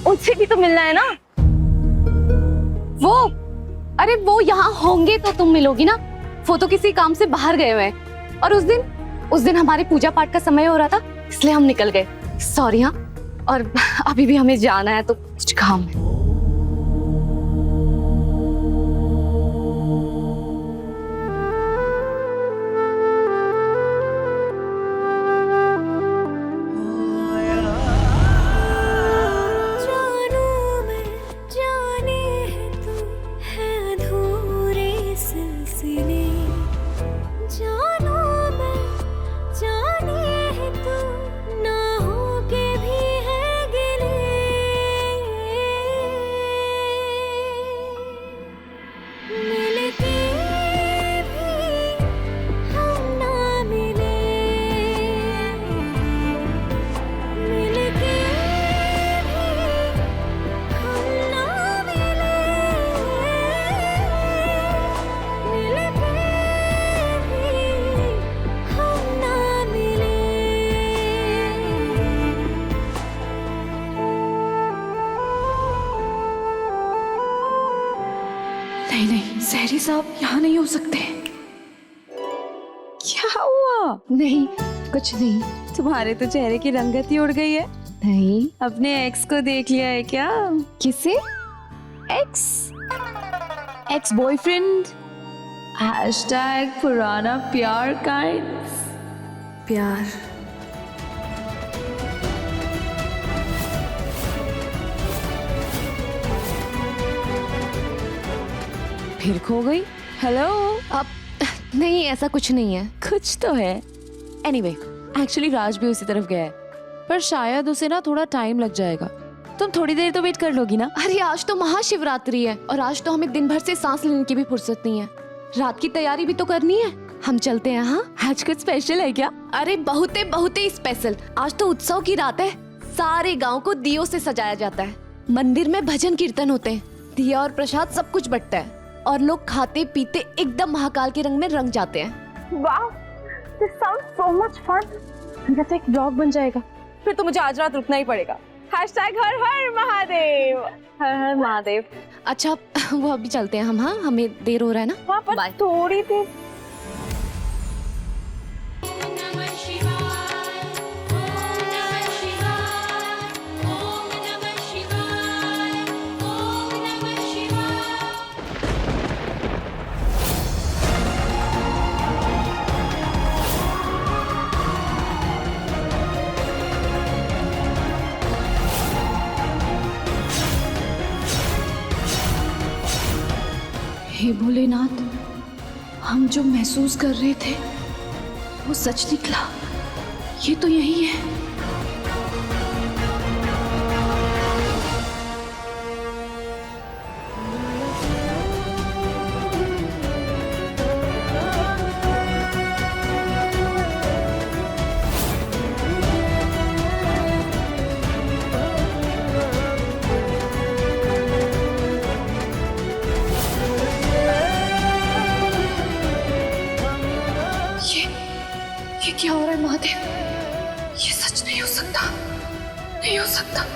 उनसे भी तो मिलना है ना। अरे वो यहाँ होंगे तो तुम मिलोगी ना। वो तो किसी काम से बाहर गए हुए हैं। और उस दिन हमारी पूजा पाठ का समय हो रहा था, इसलिए हम निकल गए। सॉरी। हाँ, और अभी भी हमें जाना है तो कुछ काम है। नहीं, सहरी साहब यहाँ नहीं हो सकते। क्या हुआ? नहीं, कुछ नहीं। तुम्हारे तो चेहरे की रंगत ही उड़ गई है। नहीं। अपने एक्स को देख लिया है क्या? किसे? Ex boyfriend. #पुराना प्यार काइंड्स। प्यार। फिर खो गई? हेलो। अब नहीं, ऐसा कुछ नहीं है। कुछ तो है। एनीवे, एक्चुअली राज भी उसी तरफ गया है, पर शायद उसे ना थोड़ा टाइम लग जाएगा। तुम थोड़ी देर तो वेट कर लोगी ना? अरे आज तो महाशिवरात्रि है और आज तो हमें दिन भर से सांस लेने की भी फुर्सत नहीं है। रात की तैयारी भी तो करनी है। हम चलते हैं। हाँ, आज कुछ स्पेशल है क्या? अरे बहुत ही स्पेशल। आज तो उत्सव की रात है। सारे गांव को दियों से सजाया जाता है। मंदिर में भजन कीर्तन होते हैं। दिया और प्रसाद सब कुछ बंटता है और लोग खाते पीते एकदम महाकाल के रंग में रंग जाते हैं। वाह, this sounds so much fun. मेरा तो एक ब्लॉग बन जाएगा। फिर तो मुझे आज रात रुकना ही पड़ेगा। #हर हर महादेव। हर हर महादेव। अच्छा, वो अभी चलते हैं हम। हाँ, हमें देर हो रहा है ना। हाँ, पर थोड़ी देर। हे भोलेनाथ, हम जो महसूस कर रहे थे वो सच निकला। ये तो यही है। ये क्या हो रहा है महादेव? ये सच नहीं हो सकता, नहीं हो सकता।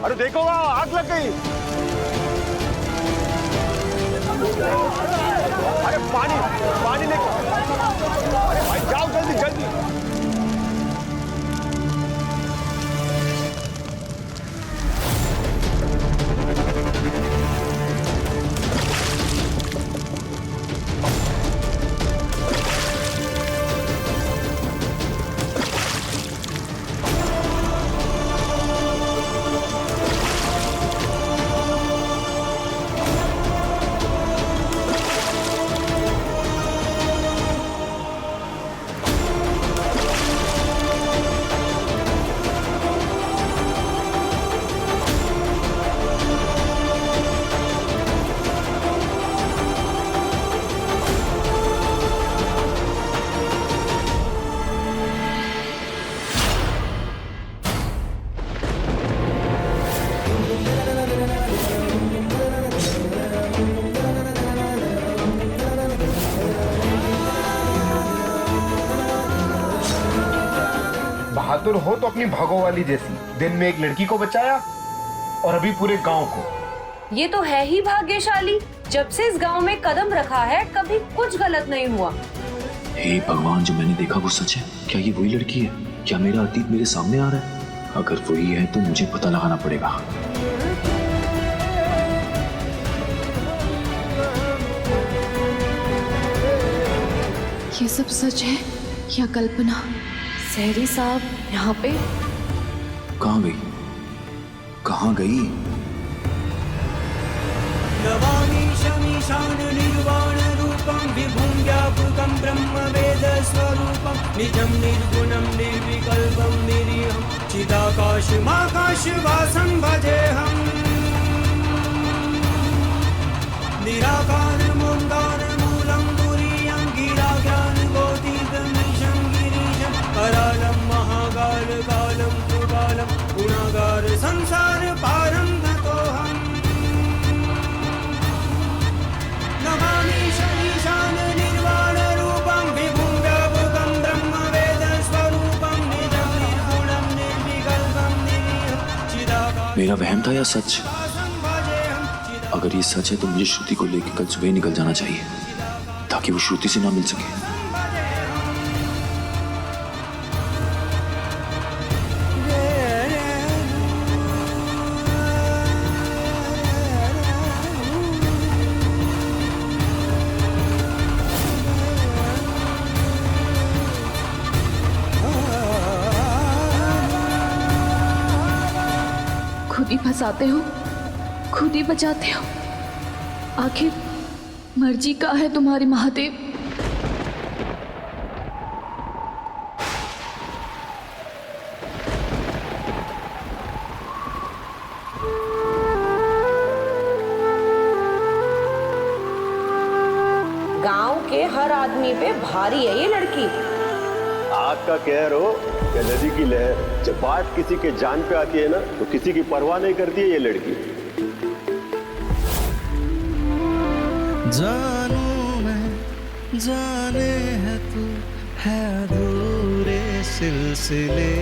अरे देखो, आग लग गई। बहादुर हो तो अपनी भागोवाली जैसी, दिन में एक लड़की को बचाया और अभी पूरे गांव को। ये तो है ही भाग्यशाली, जब से इस गांव में कदम रखा है कभी कुछ गलत नहीं हुआ। हे भगवान, जो मैंने देखा वो सच है? क्या ये वही लड़की है? क्या मेरा अतीत मेरे सामने आ रहा है? अगर वही है तो मुझे पता लगाना पड़ेगा। ये सब सच है या कल्पना? सहरी साहब यहाँ पे? कहाँ गई? कहाँ गई? नमामि शमीशान निर्वाण रूपं विभुं व्यापकं ब्रह्म वेद स्वरूपं निजं निर्गुणं निर्विकल्पं निरीहं चिदाकाशमाकाशवासं भजेऽहम् निराकारमोङ्कारमूलं तुरीयं गिराज्ञानगोतीतमीशं गिरीशं करालं महाकालकालं त्रिकालं गुणागार संसार पारं गतोऽहम् नमामि शमीशान निर्वाण रूपं विभुं व्यापकं ब्रह्म वेद स्वरूपं निजं निर्गुणं निर्विकल्पं निरीहं चिदाकाशं। मेरा वहम था या सच? अगर ये सच है तो मुझे श्रुति को लेकर कल सुबह निकल जाना चाहिए ताकि वो श्रुति से ना मिल सके। खुद ही फंसाते हो, खुद ही बचाते हो। आखिर मर्जी का है तुम्हारे महादेव। गांव के हर आदमी पे भारी है ये लड़की। आग का कहर हो या नदी की लहर, जब बात किसी के जान पे आती है ना तो किसी की परवाह नहीं करती है ये लड़की। जानू मैं जाने है तू है अधूरे सिलसिले,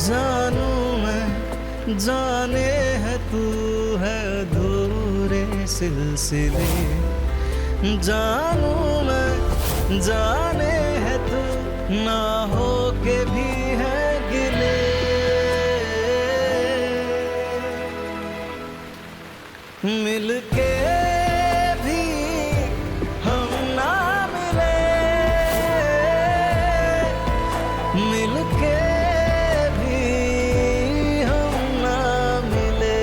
जानू मैं जाने है तू है अधूरे सिलसिले, जानू मैं जाने है तू ना हो के भी है गिले, मिलके भी हम ना मिले, मिलके भी हम ना मिले।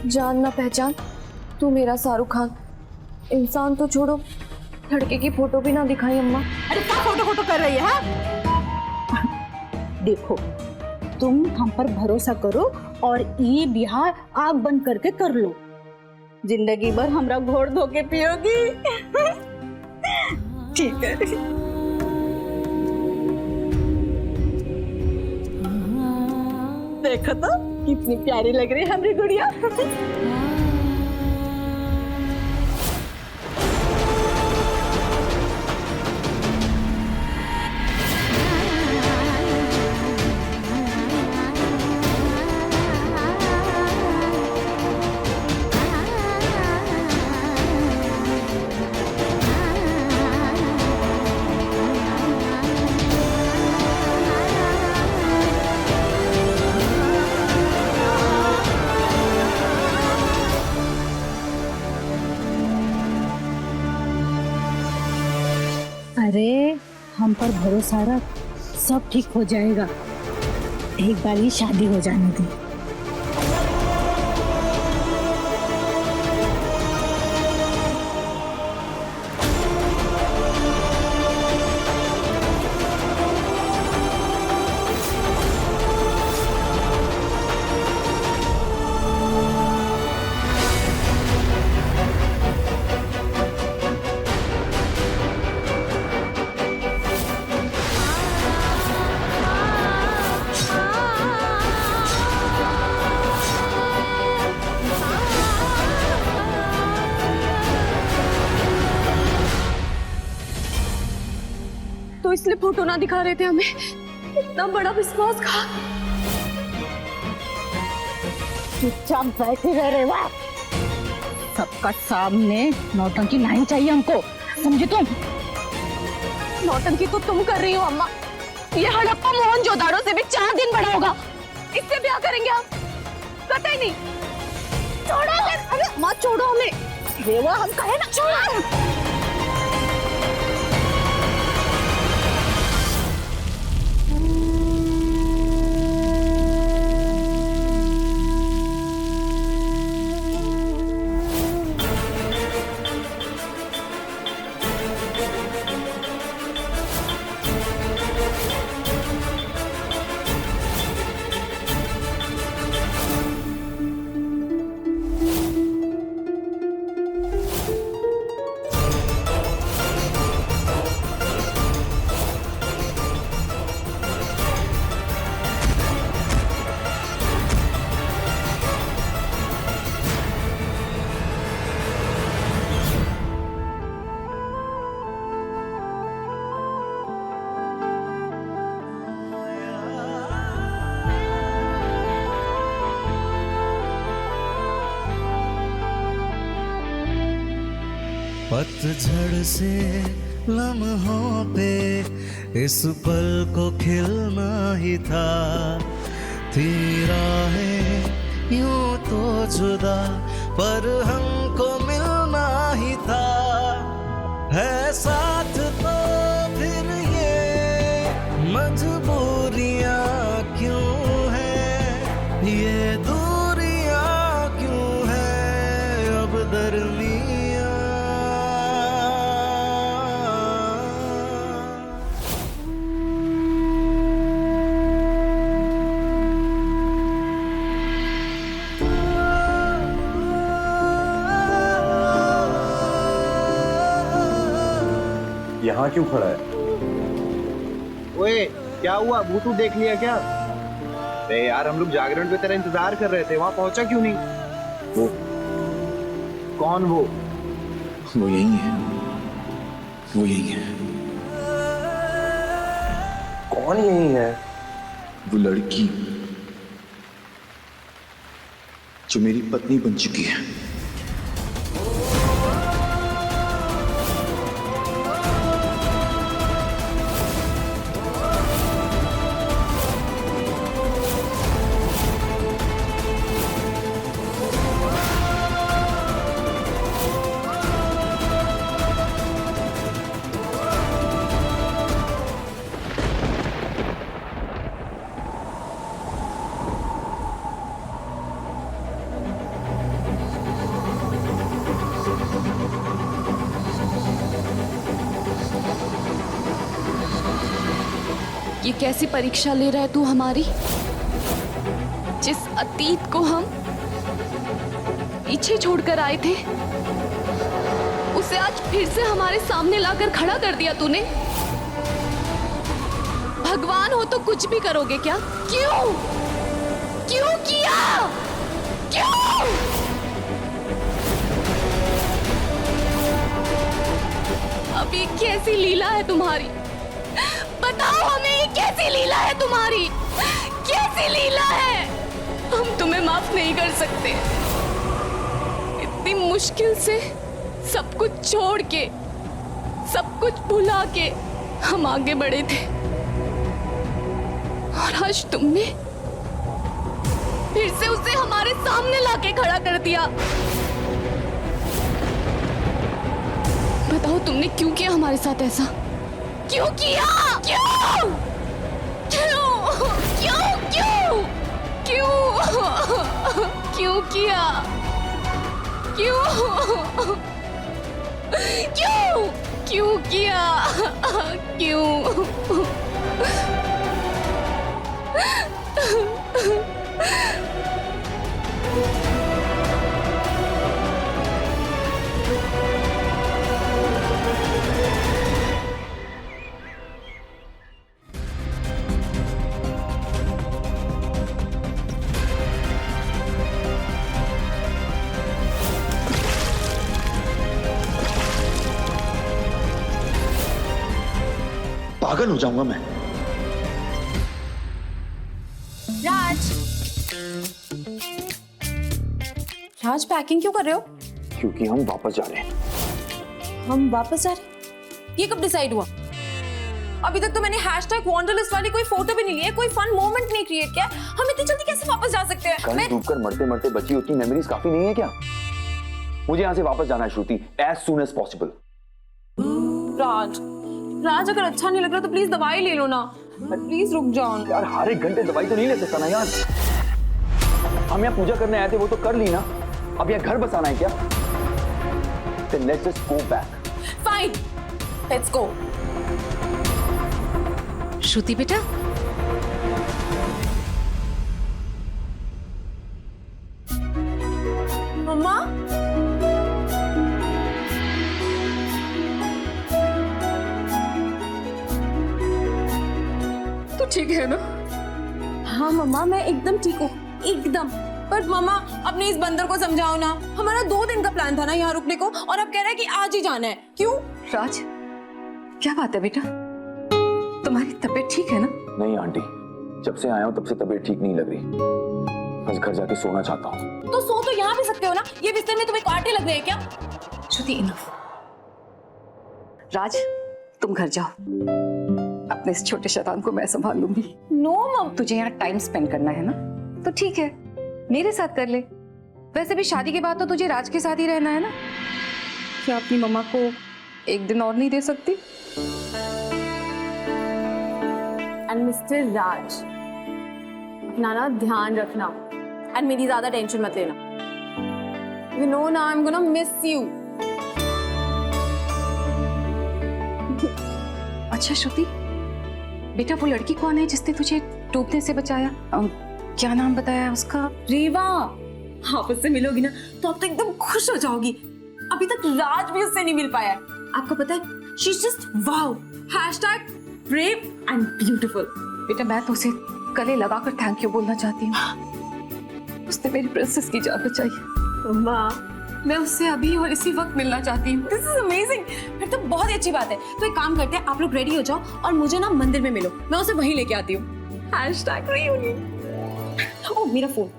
जान ना पहचान, तू मेरा शाहरुख खान। इंसान तो छोड़ो, लड़के की फोटो भी ना दिखाई अम्मा। अरे क्या फोटो फोटो कर रही है हाँ? देखो तुम हम पर भरोसा करो और ये बिहार आग बंद करके कर लो। जिंदगी भर हमरा घोड़ धो के पियोगी। ठीक है। देखो तो कितनी प्यारी लग रही है हमारी गुड़िया। अरे हम पर भरोसा रख, सब ठीक हो जाएगा। एक बार ही शादी हो जाने दी। इसलिए फोटो ना दिखा रहे थे हमें। इतना बड़ा विश्वासघात। चुपचाप बैठे रह रहे वाह। सबका सामने नौटंकी नहीं चाहिए हमको, समझे तुम? नौटंकी तो तुम कर रही हो अम्मा। ये हड़प्पा मोहनजोदाड़ो से भी 4 दिन बड़ा होगा। इससे ब्याह करेंगे हम? कतई नहीं। छोड़ो। अरे मत छोड़ो हमें। रेवा हम कहे ना छोड़ो। पतझड़ से लम्हों पे इस पल को खिलना ही था, थी राहें यूं तो जुदा पर हमको मिलना ही था। है साथ तो फिर ये मजबूरियां क्यों है, ये दूरियां क्यों है अब दरमियां। यहाँ क्यों खड़ा है? ओए क्या हुआ, भूतू देख लिया क्या? अरे यार हम लोग जागरण पे तेरा इंतजार कर रहे थे, वहां पहुंचा क्यों नहीं? वो कौन? वो यही है, वो यही है। कौन यही है? वो लड़की जो मेरी पत्नी बन चुकी है। ये कैसी परीक्षा ले रहा है तू हमारी? जिस अतीत को हम पीछे छोड़कर आए थे, उसे आज फिर से हमारे सामने लाकर खड़ा कर दिया तूने। भगवान हो तो कुछ भी करोगे क्या? क्यों? क्यों किया? क्यों? अब ये कैसी लीला है तुम्हारी? बताओ हमें, ये कैसी लीला है तुम्हारी? कैसी लीला है? हम तुम्हें माफ नहीं कर सकते। इतनी मुश्किल से सब कुछ छोड़ के, सब कुछ भुला के हम आगे बढ़े थे, और आज तुमने फिर से उसे हमारे सामने लाके खड़ा कर दिया। बताओ तुमने क्यों किया हमारे साथ ऐसा? क्यों किया? क्यों? क्यों? क्यों? क्यों? क्यों? क्यों किया? क्यों? क्यों? क्यों किया? क्यों? पागल पागल हो जाऊंगा मैं। राज, राज पैकिंग क्यों कर रहे हो? क्योंकि हम वापस जा रहे हैं। हम वापस जा रहे हैं? ये कब डिसाइड हुआ? अभी तक तो मैंने #wanderlist वाली कोई फोटो भी नहीं ली है, कोई फन मोमेंट नहीं क्रिएट किया। हम इतनी जल्दी कैसे वापस जा सकते हैं? कहीं डूबकर मरते मरते बची उतनी मेमोरीज काफी नहीं है क्या? मुझे यहाँ से वापस जाना है श्रुति, as soon as possible। राज, राज अगर अच्छा नहीं लग रहा तो प्लीज दवाई ले लो ना। प्लीज रुक जाओ यार, हर एक घंटे दवाई तो नहीं ले सकता ना यार। हम यहाँ पूजा करने आए थे, वो तो कर ली ना। अब यहाँ घर बसाना है क्या? Then let's just go back। Fine, let's go। श्रुति बेटा, मम्मा, तो ठीक है ना? हाँ मम्मा, मैं एकदम ठीक हूँ, एकदम। पर मम्मा, अपने इस बंदर को समझाओ ना। हमारा 2 दिन का प्लान था ना यहाँ रुकने को, और अब कह रहा है कि आज ही जाना है। क्यों? राज, क्या बात है बेटा? तुम्हारी तबीयत ठीक है ना? नहीं आंटी, जब से आया हूँ तब से तबीयत ठीक नहीं लग रही। बस घर जाके सोना चाहता हूँ। तो सो तो यहाँ भी सकते हो ना। ये बिस्तर में तुम्हें कांटे लग रहे हैं क्या? श्रुति, इनफ। राज, तुम घर जाओ, अपने इस छोटे शैतान को मैं संभाल लूंगी। नो मम, तुझे यहाँ टाइम स्पेंड करना है ना, तो ठीक है, मेरे साथ कर ले। वैसे भी शादी के बाद तो तुझे राज के साथ ही रहना है ना। क्या अपनी मम्मा को एक दिन और नहीं दे सकती? एंड मिस्टर राज, अपना ना ध्यान रखना, एंड मेरी ज्यादा टेंशन मत लेना। यू नो ना, I am gonna miss you. अच्छा श्रुति बेटा, वो लड़की कौन है जिसने तुझे डूबने से बचाया? क्या नाम बताया उसका? रीवा। आप उससे मिलोगी ना तो आप तो एकदम खुश हो जाओगी। अभी तक राज भी उससे नहीं मिल पाया है। आपको पता है, she is just wow, #brave and beautiful। बेटा, मैं तो उसे गले लगाकर थैंक यू बोलना चाहती हूँ। उसने मेरी प्रिंसेस की जान बचाई। माँ, मैं उससे अभी और इसी वक्त मिलना चाहती हूँ। This is amazing. फिर तो बहुत ही अच्छी बात है। तो एक काम करते हैं, आप लोग रेडी हो जाओ और मुझे ना मंदिर में मिलो, मैं उसे वहीं लेके आती हूँ। #reunion। ओह, मेरा फोन।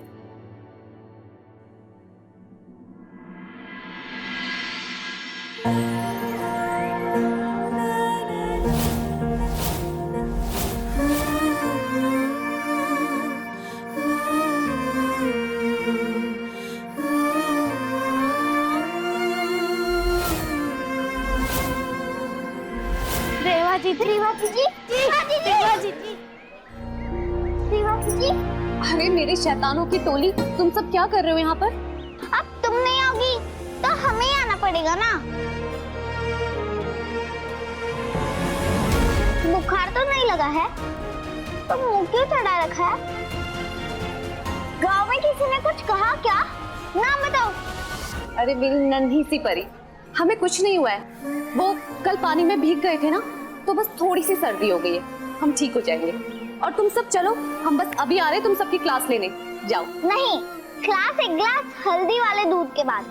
अरे मेरे शैतानों की टोली, तुम सब क्या कर रहे हो यहाँ पर? अब तुम नहीं आओगी तो हमें ही आना पड़ेगा ना। बुखार तो नहीं लगा है तो मुंह क्यों चढ़ा रखा है? गांव में किसी ने कुछ कहा क्या? नाम बताओ। अरे मेरी नन्ही सी परी, हमें कुछ नहीं हुआ है। वो कल पानी में भीग गए थे ना, तो बस थोड़ी सी सर्दी हो गई है, हम ठीक हो जाएंगे। और तुम सब चलो, हम बस अभी आ रहे, तुम सबकी क्लास लेने। जाओ। नहीं, क्लास एक गिलास हल्दी वाले दूध के बाद।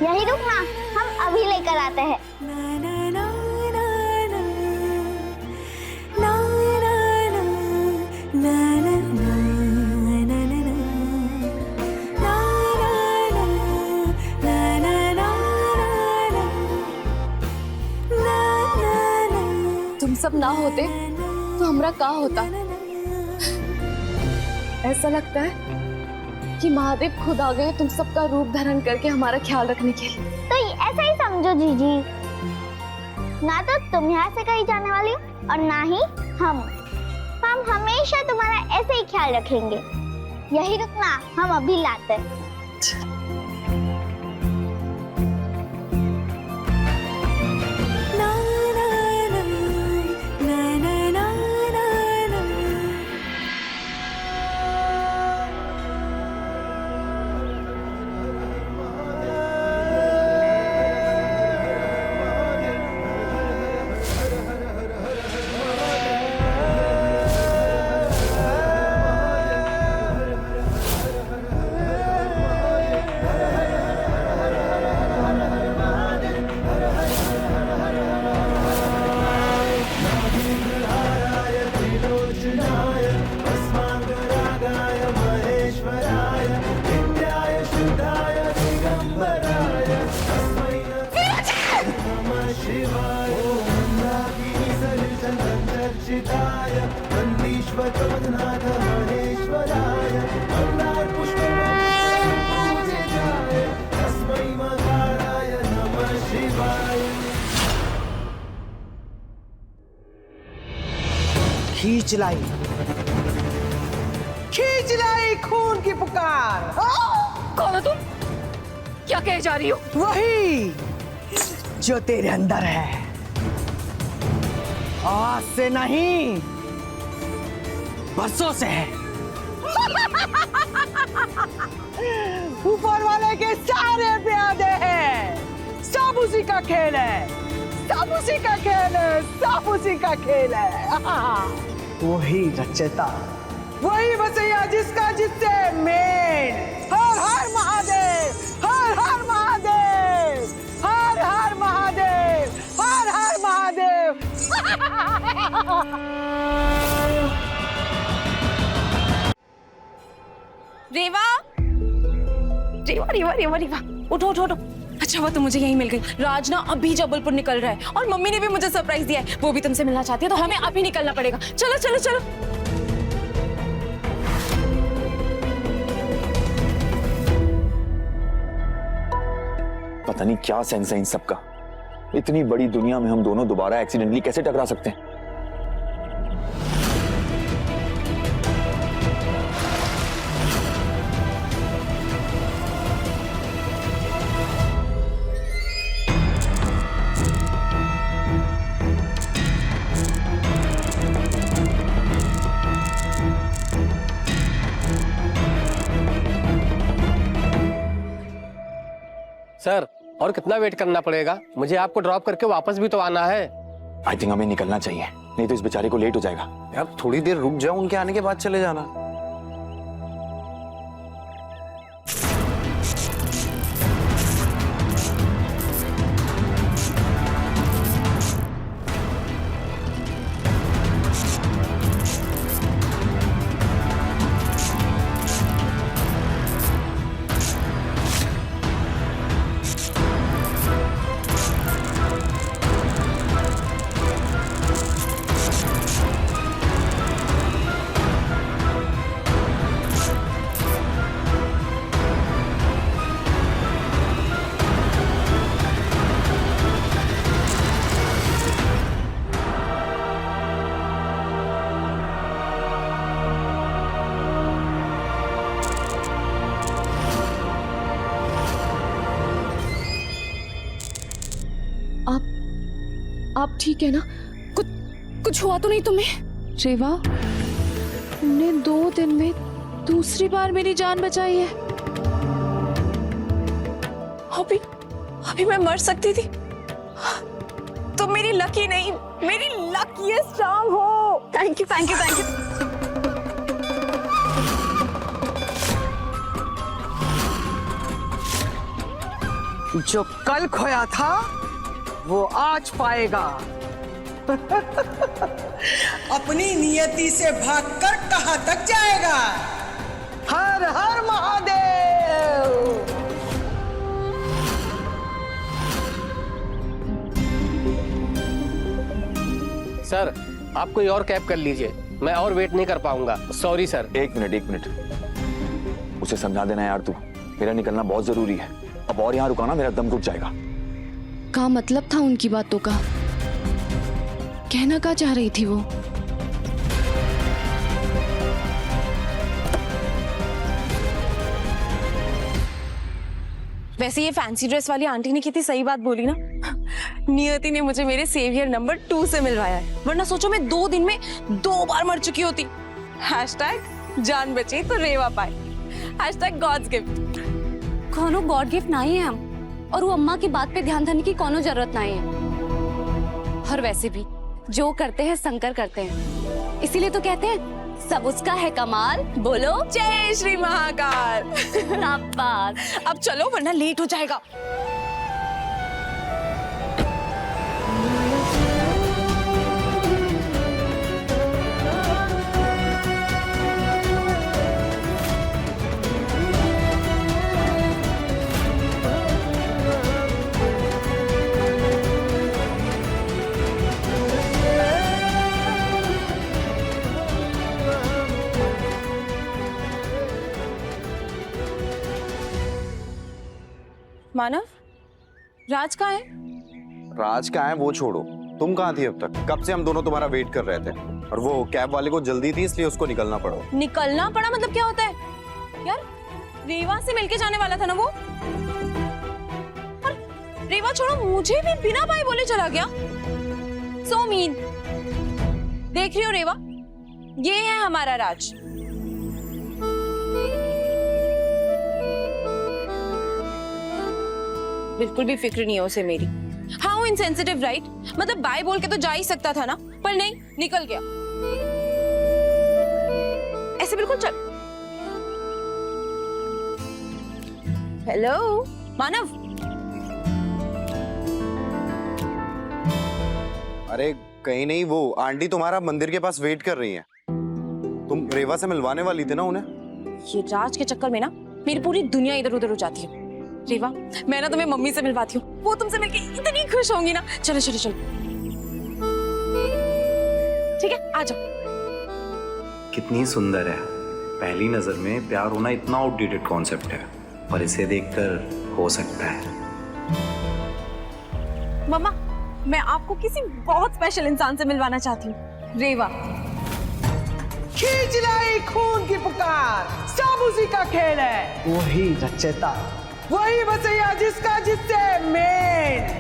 यही रुकना, हम अभी लेकर आते हैं। तुम सब ना होते तो हमरा का होता। ऐसा लगता है कि महादेव खुद आ गए तुम सबका रूप धारण करके हमारा ख्याल रखने के लिए। तो ऐसा ही समझो जीजी। ना तो तुम यहाँ से कहीं जाने वाली हो और ना ही हम हमेशा तुम्हारा ऐसे ही ख्याल रखेंगे। यही रुकना, हम अभी लाते हैं। पुष्पकमलनाथ महेश्वराय मंदार पुष्पम पूजे जाय तस्मै मकाराय नमः शिवाय। खींच लाई खून की पुकार। कौन हो तुम? क्या कह जा रही हो? वही जो तेरे अंदर है, आज से नहीं बरसों से है। ऊपर वाले के सारे प्यादे हैं, सब उसी का खेल है, सब उसी का खेल है, सब उसी का खेल है। वही रचयिता, वही बसैया जिसका जिससे मेल। हर हर महादेव, हर हर महादेव, हर हर महादेव, हर हर महादेव। रेवा, रेवा रेवा रेवा रेवा, उठो उठो उठो। अच्छा हुआ तो मुझे यहीं मिल गई। राज ना अभी जबलपुर निकल रहा है और मम्मी ने भी मुझे सरप्राइज दिया है। वो भी तुमसे मिलना चाहती है तो हमें अभी निकलना पड़ेगा। चलो चलो चलो। पता नहीं क्या सेंस है इन सबका। इतनी बड़ी दुनिया में हम दोनों दोबारा एक्सीडेंटली कैसे टकरा सकते हैं? सर, और कितना वेट करना पड़ेगा? मुझे आपको ड्रॉप करके वापस भी तो आना है। आई थिंक हमें निकलना चाहिए, नहीं तो इस बेचारे को लेट हो जाएगा। यार थोड़ी देर रुक जाओ, उनके आने के बाद चले जाना। आप ठीक है ना? कुछ हुआ तो नहीं तुम्हें? रेवा, तुमने 2 दिन में दूसरी बार मेरी जान बचाई है। अभी मैं मर सकती थी। तुम मेरी लकी नहीं, मेरी लकीएस्ट स्ट्रांग हो। Thank you thank you thank you. जो कल खोया था वो आज पाएगा। अपनी नियति से भागकर कहां तक जाएगा? हर हर महादेव। सर, आप कोई और कैब कर लीजिए, मैं और वेट नहीं कर पाऊंगा। Sorry sir. एक मिनट, उसे समझा देना यार तू, मेरा निकलना बहुत जरूरी है। अब और यहाँ रुका ना मेरा दम घुट जाएगा। क्या मतलब था उनकी बातों का? कहना क्या चाह रही थी वो? वैसे ये फैंसी ड्रेस वाली आंटी ने कितनी सही बात बोली ना। नियति ने मुझे मेरे सेवियर नंबर 2 से मिलवाया है, वरना सोचो मैं 2 दिन में 2 बार मर चुकी होती। #जान बची तो रेवा पाए। #God's gift. कौनो गॉड गिफ्ट नहीं है हम, और वो अम्मा की बात पे ध्यान देने की कोनो जरूरत नहीं है। और वैसे भी जो करते हैं शंकर करते हैं, इसीलिए तो कहते हैं सब उसका है कमाल। बोलो जय श्री महाकाल। अब चलो वरना लेट हो जाएगा। मानव, राज कहाँ है? राज कहाँ है वो छोड़ो, तुम कहाँ थी अब तक? कब से हम दोनों तुम्हारा वेट कर रहे थे, और वो कैब वाले को जल्दी थी इसलिए उसको निकलना पड़ा। निकलना पड़ा मतलब क्या होता है यार? रेवा से मिलके जाने वाला था ना वो, और रेवा छोड़ो मुझे भी बिना बाय बोले चला गया। So mean. देख रही हो रेवा, ये है हमारा राज। बिल्कुल भी फिक्र नहीं है उसे मेरी। हाँ वो इनसेंसिटिव राइट, मतलब बाय बोल के तो जा ही सकता था ना, पर नहीं, निकल गया ऐसे बिल्कुल। चल हेलो मानव। अरे कहीं नहीं, वो आंटी तुम्हारा मंदिर के पास वेट कर रही हैं। तुम रेवा से मिलवाने वाली थी ना उन्हें। ये राज के चक्कर में ना मेरी पूरी दुनिया इधर उधर हो जाती है। रेवा, मैं ना तुम्हें मम्मी से मिलवाती हूँ, वो तुमसे मिलके इतनी खुश होंगी ना। चलो चलो चलो, ठीक है आ जाओ। कितनी सुंदर है, पहली नजर में प्यार होना इतना आउटडेटेड कॉन्सेप्ट है, पर इसे देखकर हो सकता है। मम्मा, मैं आपको किसी बहुत स्पेशल इंसान से मिलवाना चाहती हूँ, रेवा। खींच लाई खून की पुकार, सब उसी का खेल है। वही रचेता, वही बसैया जिसका जिससे मेल।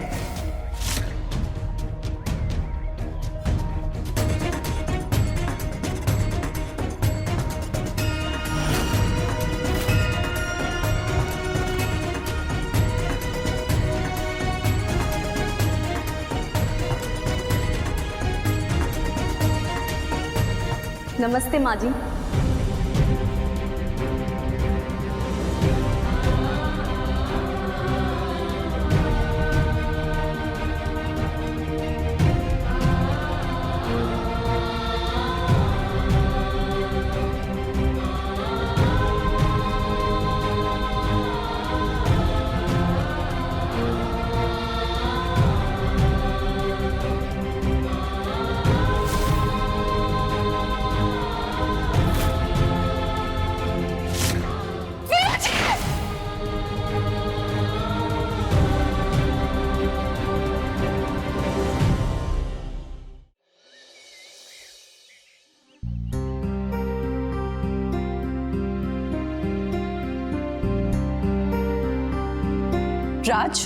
नमस्ते माँ जी। राज,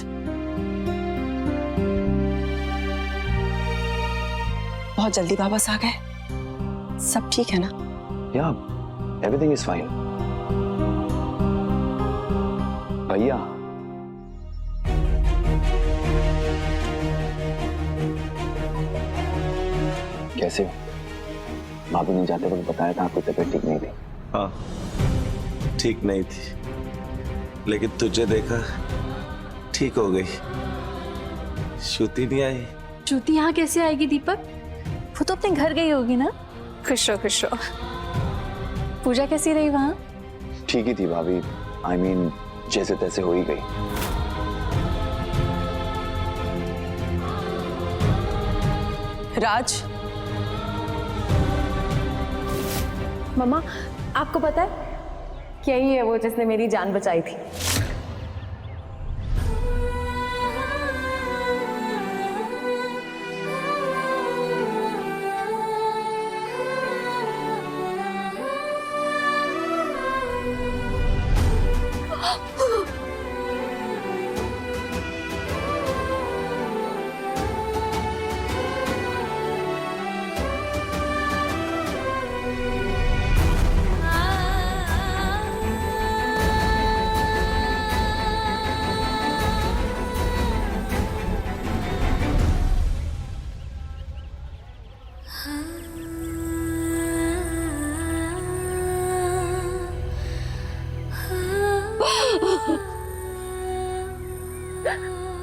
बहुत जल्दी वापस आ गए। सब ठीक है ना? या एवरीथिंग इज फाइन। भैया, कैसे हो? भाभी ने जाते वक्त बताया था आपकी तबीयत ठीक नहीं थी। हाँ, ठीक नहीं थी, लेकिन तुझे देखा ठीक हो गई। श्रुति नहीं आई? श्रुति यहाँ कैसे आएगी दीपक? वो तो अपने घर गई होगी ना। खुश रहो खुश रहो। पूजा कैसी रही वहाँ? ठीक ही थी भाभी, आई मीन जैसे तैसे हो ही गई। राज, मम्मा, आपको पता है यही है वो जिसने मेरी जान बचाई थी।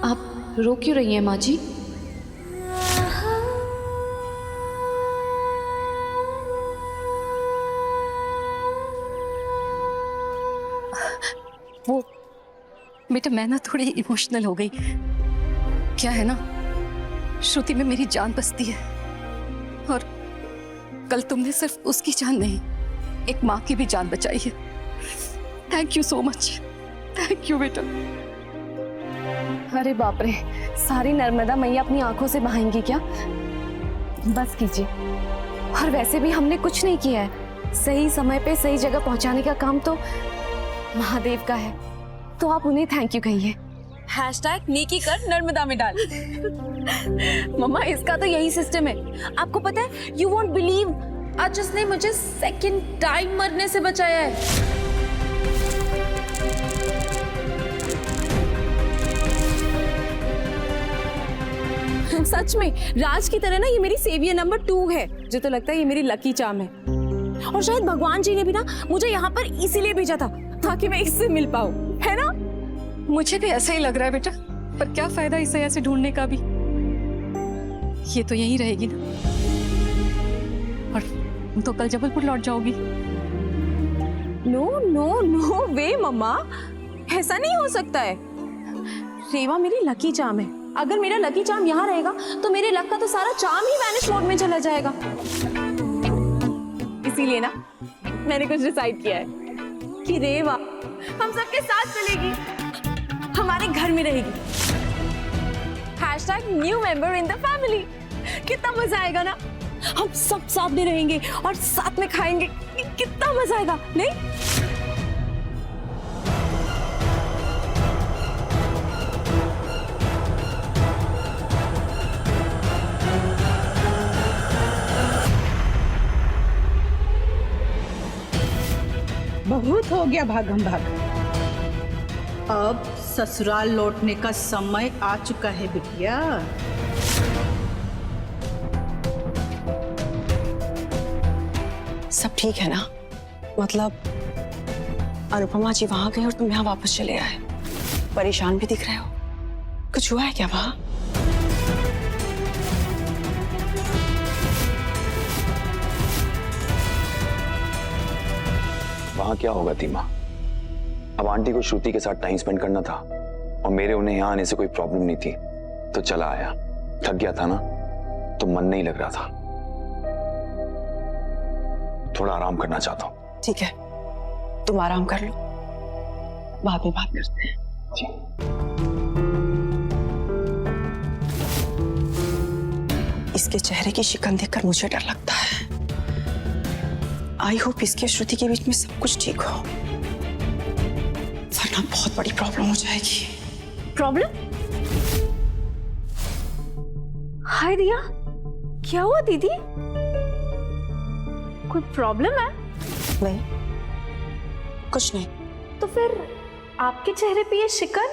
आप रो क्यों रही हैं माँ जी? वो बेटा मैं ना थोड़ी इमोशनल हो गई। क्या है ना, श्रुति में मेरी जान बसती है, और कल तुमने सिर्फ उसकी जान नहीं, एक माँ की भी जान बचाई है। Thank you so much. Thank you बेटा। अरे बाप रे, सारी नर्मदा मैया अपनी आंखों से बहाएंगी क्या? बस कीजिए। और वैसे भी हमने कुछ नहीं किया है, सही समय पे सही जगह पहुंचाने का काम तो महादेव का है, तो आप उन्हें थैंक यू कहिए। हैशटैग नेकी कर नर्मदा में डाल। मम्मा इसका तो यही सिस्टम है। आपको पता है, यू वोंट बिलीव, आज उसने मुझे सेकंड टाइम मरने से बचाया है। सच में राज की तरह ना ये मेरी सेवियर नंबर 2 है। मुझे तो लगता है ये मेरी लकी चार्म है। और शायद भगवान जी ने भी ना मुझे यहाँ पर इसीलिए भेजा था ताकि मैं इससे मिल पाऊं, है ना? मुझे भी ऐसा ही लग रहा है बेटा, पर क्या फायदा इसे ऐसे ढूंढने का भी। ये तो यहीं रहेगी ना, और तुम तो कल जबलपुर लौट जाओगी। नो नो नो वे मम्मा, ऐसा नहीं हो सकता है। रेवा मेरी लकी चार्म है। अगर मेरा लकी चार्म यहाँ रहेगा तो मेरे लक का तो सारा चार्म ही वैनिश मोड में चला जाएगा। इसीलिए ना मैंने कुछ डिसाइड किया है कि रेवा हम सबके साथ चलेगी, हमारे घर में रहेगी। Hashtag new member in the family. कितना मजा आएगा ना, हम सब साथ में रहेंगे और साथ में खाएंगे। कितना मजा आएगा, नहीं? बहुत हो गया भागम भाग, अब ससुराल लौटने का समय आ चुका है बिटिया। सब ठीक है ना? मतलब अनुपमा जी वहां गए और तुम यहाँ वापस चले आए, परेशान भी दिख रहे हो। कुछ हुआ है क्या वहां? वहां क्या होगा धीमा? अब आंटी को श्रुति के साथ टाइम स्पेंड करना था और मेरे उन्हें यहाँ आने से कोई प्रॉब्लम नहीं थी, तो चला आया। थक गया था ना, तो मन नहीं लग रहा था, थोड़ा आराम करना चाहता हूँ। ठीक है, तुम आराम कर लो, बाद में बात करते हैं। जी। इसके चेहरे की शिकन देखकर मुझे डर लगता है। आई होप इसके श्रुति के बीच में सब कुछ ठीक हो, वरना बहुत बड़ी प्रॉब्लम हो जाएगी। प्रॉब्लम? हाय रिया, क्या हुआ दीदी? कोई प्रॉब्लम है? नहीं, कुछ नहीं। तो फिर आपके चेहरे पे ये शिकन?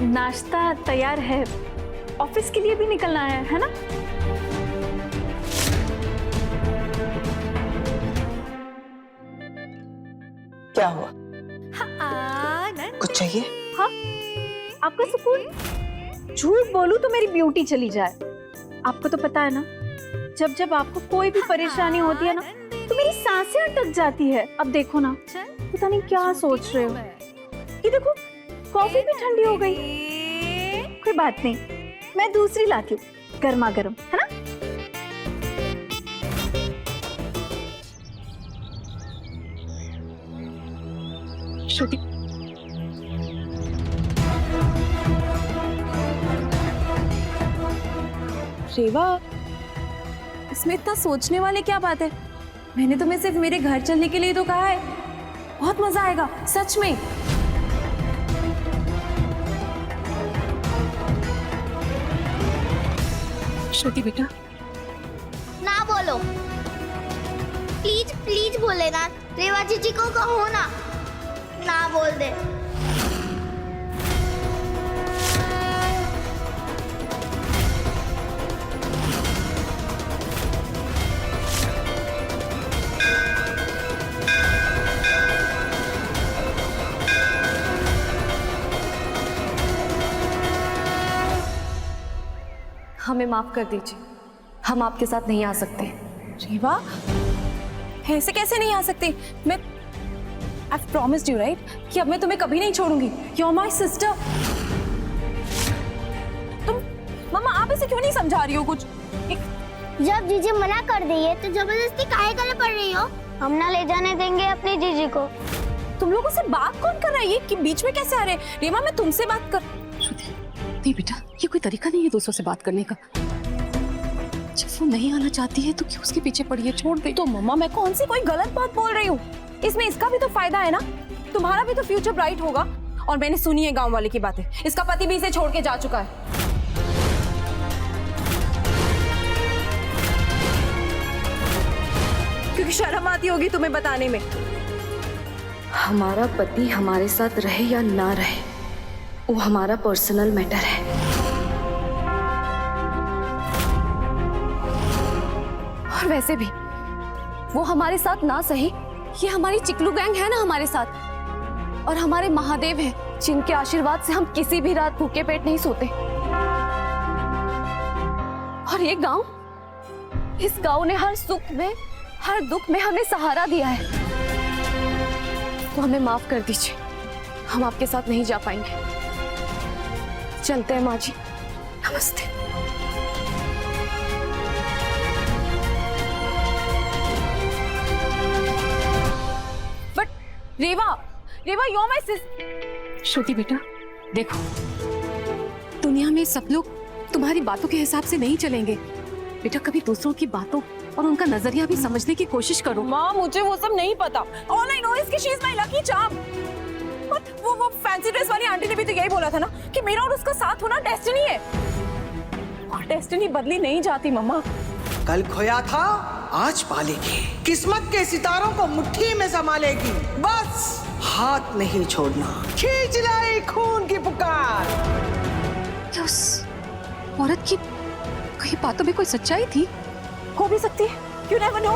नाश्ता तैयार है, ऑफिस के लिए भी निकलना है ना? क्या हुआ? कुछ चाहिए? हाँ, आपका सुकून। झूठ बोलूं तो मेरी ब्यूटी चली जाए। आपको तो पता है ना, जब जब आपको कोई भी परेशानी होती है ना, तो मेरी सांसें अटक जाती है। अब देखो ना, पता नहीं क्या सोच रहे हो। ये देखो, कॉफी भी ठंडी हो गई। कोई बात नहीं, मैं दूसरी लाती हूँ, गर्मा गर्म, है ना? श्रुति, रेवा, इसमें इतना सोचने वाले क्या बात है? मैंने तुम्हें सिर्फ मेरे घर चलने के लिए तो कहा है। बहुत मजा आएगा, सच में। श्रुति बेटा, ना बोलो प्लीज, प्लीज बोले ना, रेवा जीजी को कहो ना, ना बोल दे। हमें माफ कर दीजिए, हम आपके साथ नहीं आ सकते। रेवा, ऐसे कैसे नहीं आ सकते? मैं I've promised you, right? कि अब मैं तुम्हें कभी नहीं छोड़ूंगी। You're my sister. तुम, मम्मा आप इसे क्यों नहीं समझा रही हो कुछ? जब जीजी मना कर दी है तो जबरदस्ती काहे करने पड़ रही हो? हम ना ले जाने देंगे अपनी जीजी को। तुम लोगों से बात कौन कर रहा है? ये कि बीच में कैसे आ रहे? रीमा मैं तुमसे बात कर। नहीं बेटा, ये कोई तरीका नहीं है दूसरों से बात करने का। जब वो नहीं आना चाहती है तो क्यों उसके पीछे पड़ी है? छोड़ दे। तो मम्मा मैं कौन सी कोई गलत बात बोल रही हूँ? इसमें इसका भी तो फायदा है ना, तुम्हारा भी तो फ्यूचर ब्राइट होगा। और मैंने सुनी है गांव वाले की बातें, इसका पति भी इसे छोड़ के जा चुका है। क्योंकि शर्म आती होगी तुम्हें बताने में। हमारा पति हमारे साथ रहे या ना रहे, वो हमारा पर्सनल मैटर है। और वैसे भी वो हमारे साथ ना सही, ये हमारी चिकलू गैंग है ना हमारे साथ, और हमारे महादेव हैं जिनके आशीर्वाद से हम किसी भी रात भूखे पेट नहीं सोते। और ये गांव, इस गांव ने हर सुख में हर दुख में हमें सहारा दिया है। तो हमें माफ कर दीजिए, हम आपके साथ नहीं जा पाएंगे। चलते हैं माँ जी, नमस्ते। But Reva you are my sister. Shruti बेटा देखो, दुनिया में सब लोग तुम्हारी बातों के हिसाब से नहीं चलेंगे बेटा। कभी दूसरों की बातों और उनका नजरिया भी समझने की कोशिश करो। माँ मुझे वो सब नहीं पता। ऑल आई नो इज कि she is my lucky charm. वो फैंसी ड्रेस वाली आंटी ने भी तो यही बोला था ना कि मेरा और उसका साथ होना डेस्टिनी है। और डेस्टिनी बदली नहीं जाती मम्मा। कल खोया था आज पालेगी, किस्मत के सितारों को मुट्ठी में संभालेगी। बस हाथ नहीं छोड़ना, खींच लाई खून की पुकार। क्या उस औरत की कई बातों में कोई सच्चाई थी? हो भी सकती है, यू नेवर नो।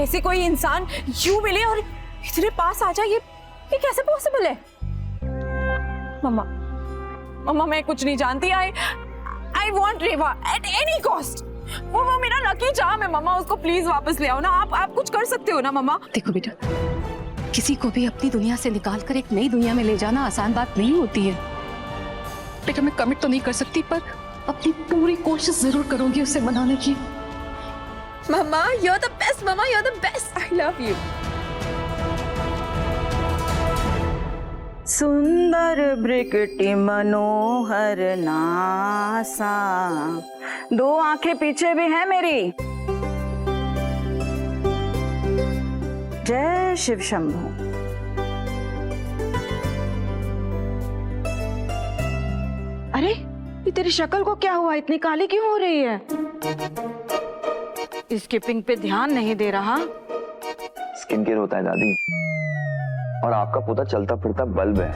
ऐसे कोई इंसान यूं मिले और इतने पास आ जाए, ये कैसे पॉसिबल है? मम्मा मैं कुछ नहीं जानती। I want Reva at any cost. वो मेरा लकी चार्म है मम्मा, उसको प्लीज वापस ले आओ ना। आप कुछ कर सकते हो ना मम्मा। देखो बेटा, किसी को भी अपनी दुनिया से निकालकर एक नई दुनिया में ले जाना आसान बात नहीं होती है बेटा। मैं कमिट तो नहीं कर सकती, पर अपनी पूरी कोशिश जरूर करूंगी उसे मनाने की। Mamma you are the best, mamma you are the best, I love you. सुंदर ब्रिकटी मनोहर नासा, दो आंखें पीछे भी है मेरी। जय शिव शंभू। अरे ये तेरी शक्ल को क्या हुआ, इतनी काली क्यों हो रही है? स्किपिंग पे ध्यान नहीं दे रहा। स्किन केयर होता है दादी, और आपका पोता चलता फिरता बल्ब है,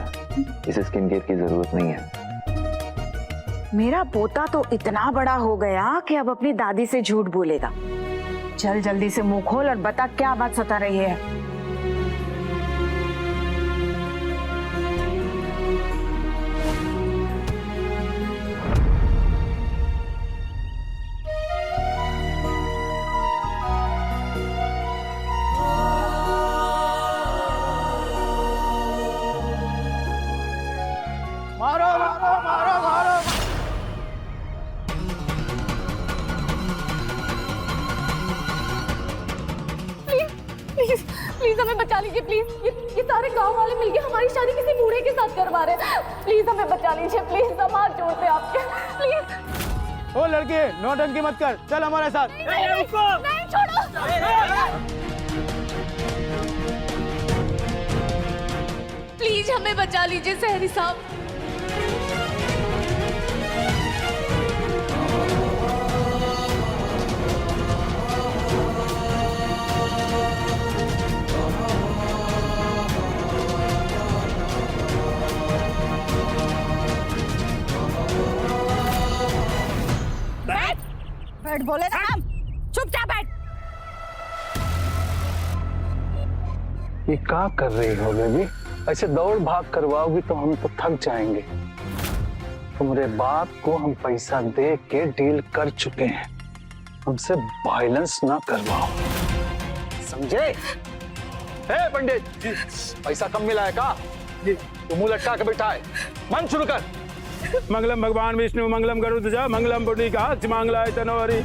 इसे स्किन केयर की जरूरत नहीं है। मेरा पोता तो इतना बड़ा हो गया कि अब अपनी दादी से झूठ बोलेगा। चल जल्दी से मुंह खोल और बता क्या बात सता रही है। मारो मारो मारो मारो। प्लीज हमें बचा लीजिए प्लीज। ये सारे गांव वाले मिलके हमारी शादी किसी बूढ़े के साथ करवा रहे हैं। प्लीज हमें बचा लीजिए प्लीज, हम हाथ जोड़ते हैं आपके प्लीज। ओ लड़के, नौटंकी मत कर, चल हमारे साथ। नहीं छोड़ो। प्लीज हमें बचा लीजिए सहरी साहब। बैठ बोले ना, हम चुपचाप बैठ। ये क्या कर रही हो बेबी? ऐसे दौड़ भाग करवाओगी तो हम तो थक जाएंगे। तुम्हारे बाप को हम पैसा दे के डील कर चुके हैं, हमसे वायलेंस ना करवाओ, समझे? हे पंडित जी, पैसा कम मिला है का? जी तू मुंह लटका के बैठा है, मन शुरू कर। मंगलम भगवान विष्णु मंगलम गरुड़ मंगलम पुंडरीकाक्ष मंगलाय तनोहरि।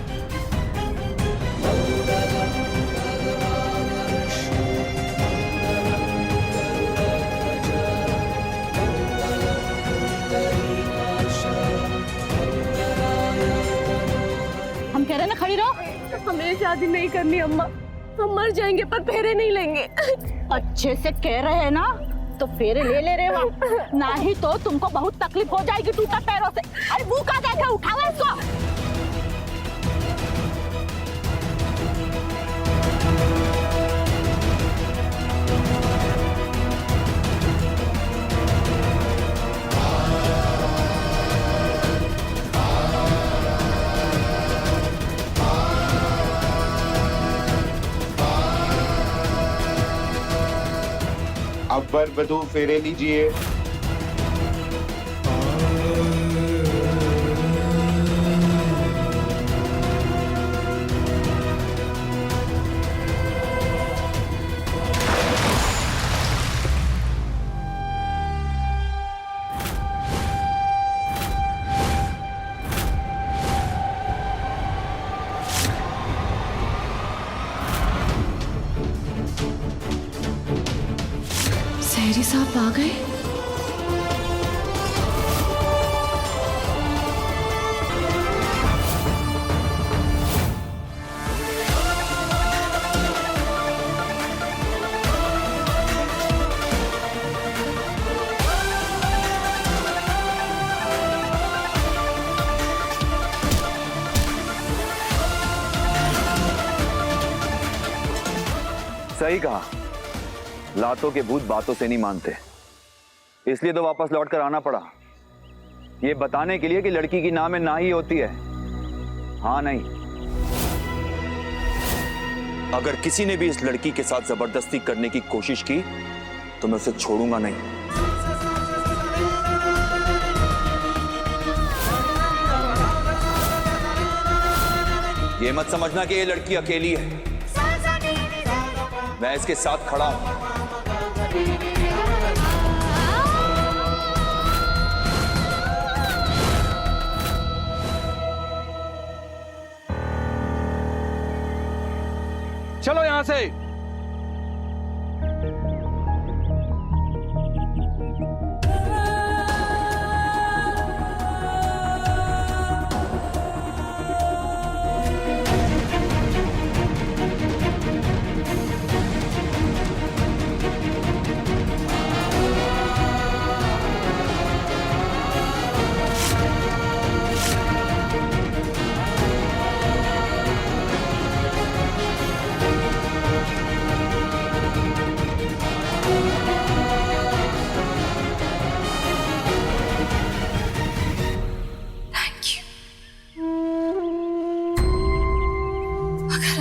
हमें शादी नहीं करनी अम्मा, हम मर जाएंगे पर फेरे नहीं लेंगे। अच्छे से कह रहे हैं ना तो फेरे ले ले रहे हो, नहीं तो तुमको बहुत तकलीफ हो जाएगी टूटा पैरों से। अरे वो कहाँ गए थे, उठाओ इसको। अब वर वधू फेरे लीजिए। सहरी साहब आ गए। सही कहा, लातों के भूत बातों से नहीं मानते, इसलिए तो वापस लौट कर आना पड़ा, ये बताने के लिए कि लड़की की ना में ना ही होती है, हाँ नहीं। अगर किसी ने भी इस लड़की के साथ जबरदस्ती करने की कोशिश की तो मैं उसे छोड़ूंगा नहीं। ये मत समझना कि ये लड़की अकेली है, मैं इसके साथ खड़ा हूं। चलो यहां से।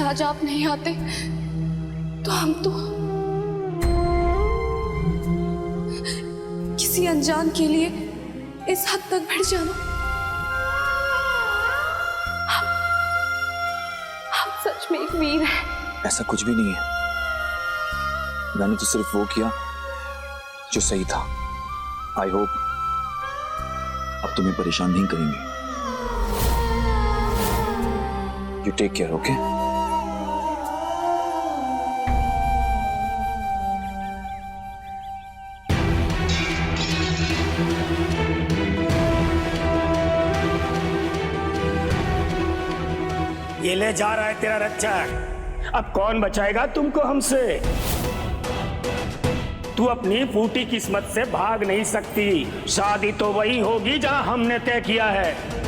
आज आप नहीं आते तो हम तो किसी अनजान के लिए इस हद तक बढ़ जाना। हम सच में एक वीर हैं। ऐसा कुछ भी नहीं है, मैंने तो सिर्फ वो किया जो सही था। आई होप अब तुम्हें परेशान नहीं करेंगे। You take care, okay? ये ले जा रहा है तेरा रक्षक, अब कौन बचाएगा तुमको हमसे? तू अपनी फूटी किस्मत से भाग नहीं सकती, शादी तो वही होगी जहां हमने तय किया है।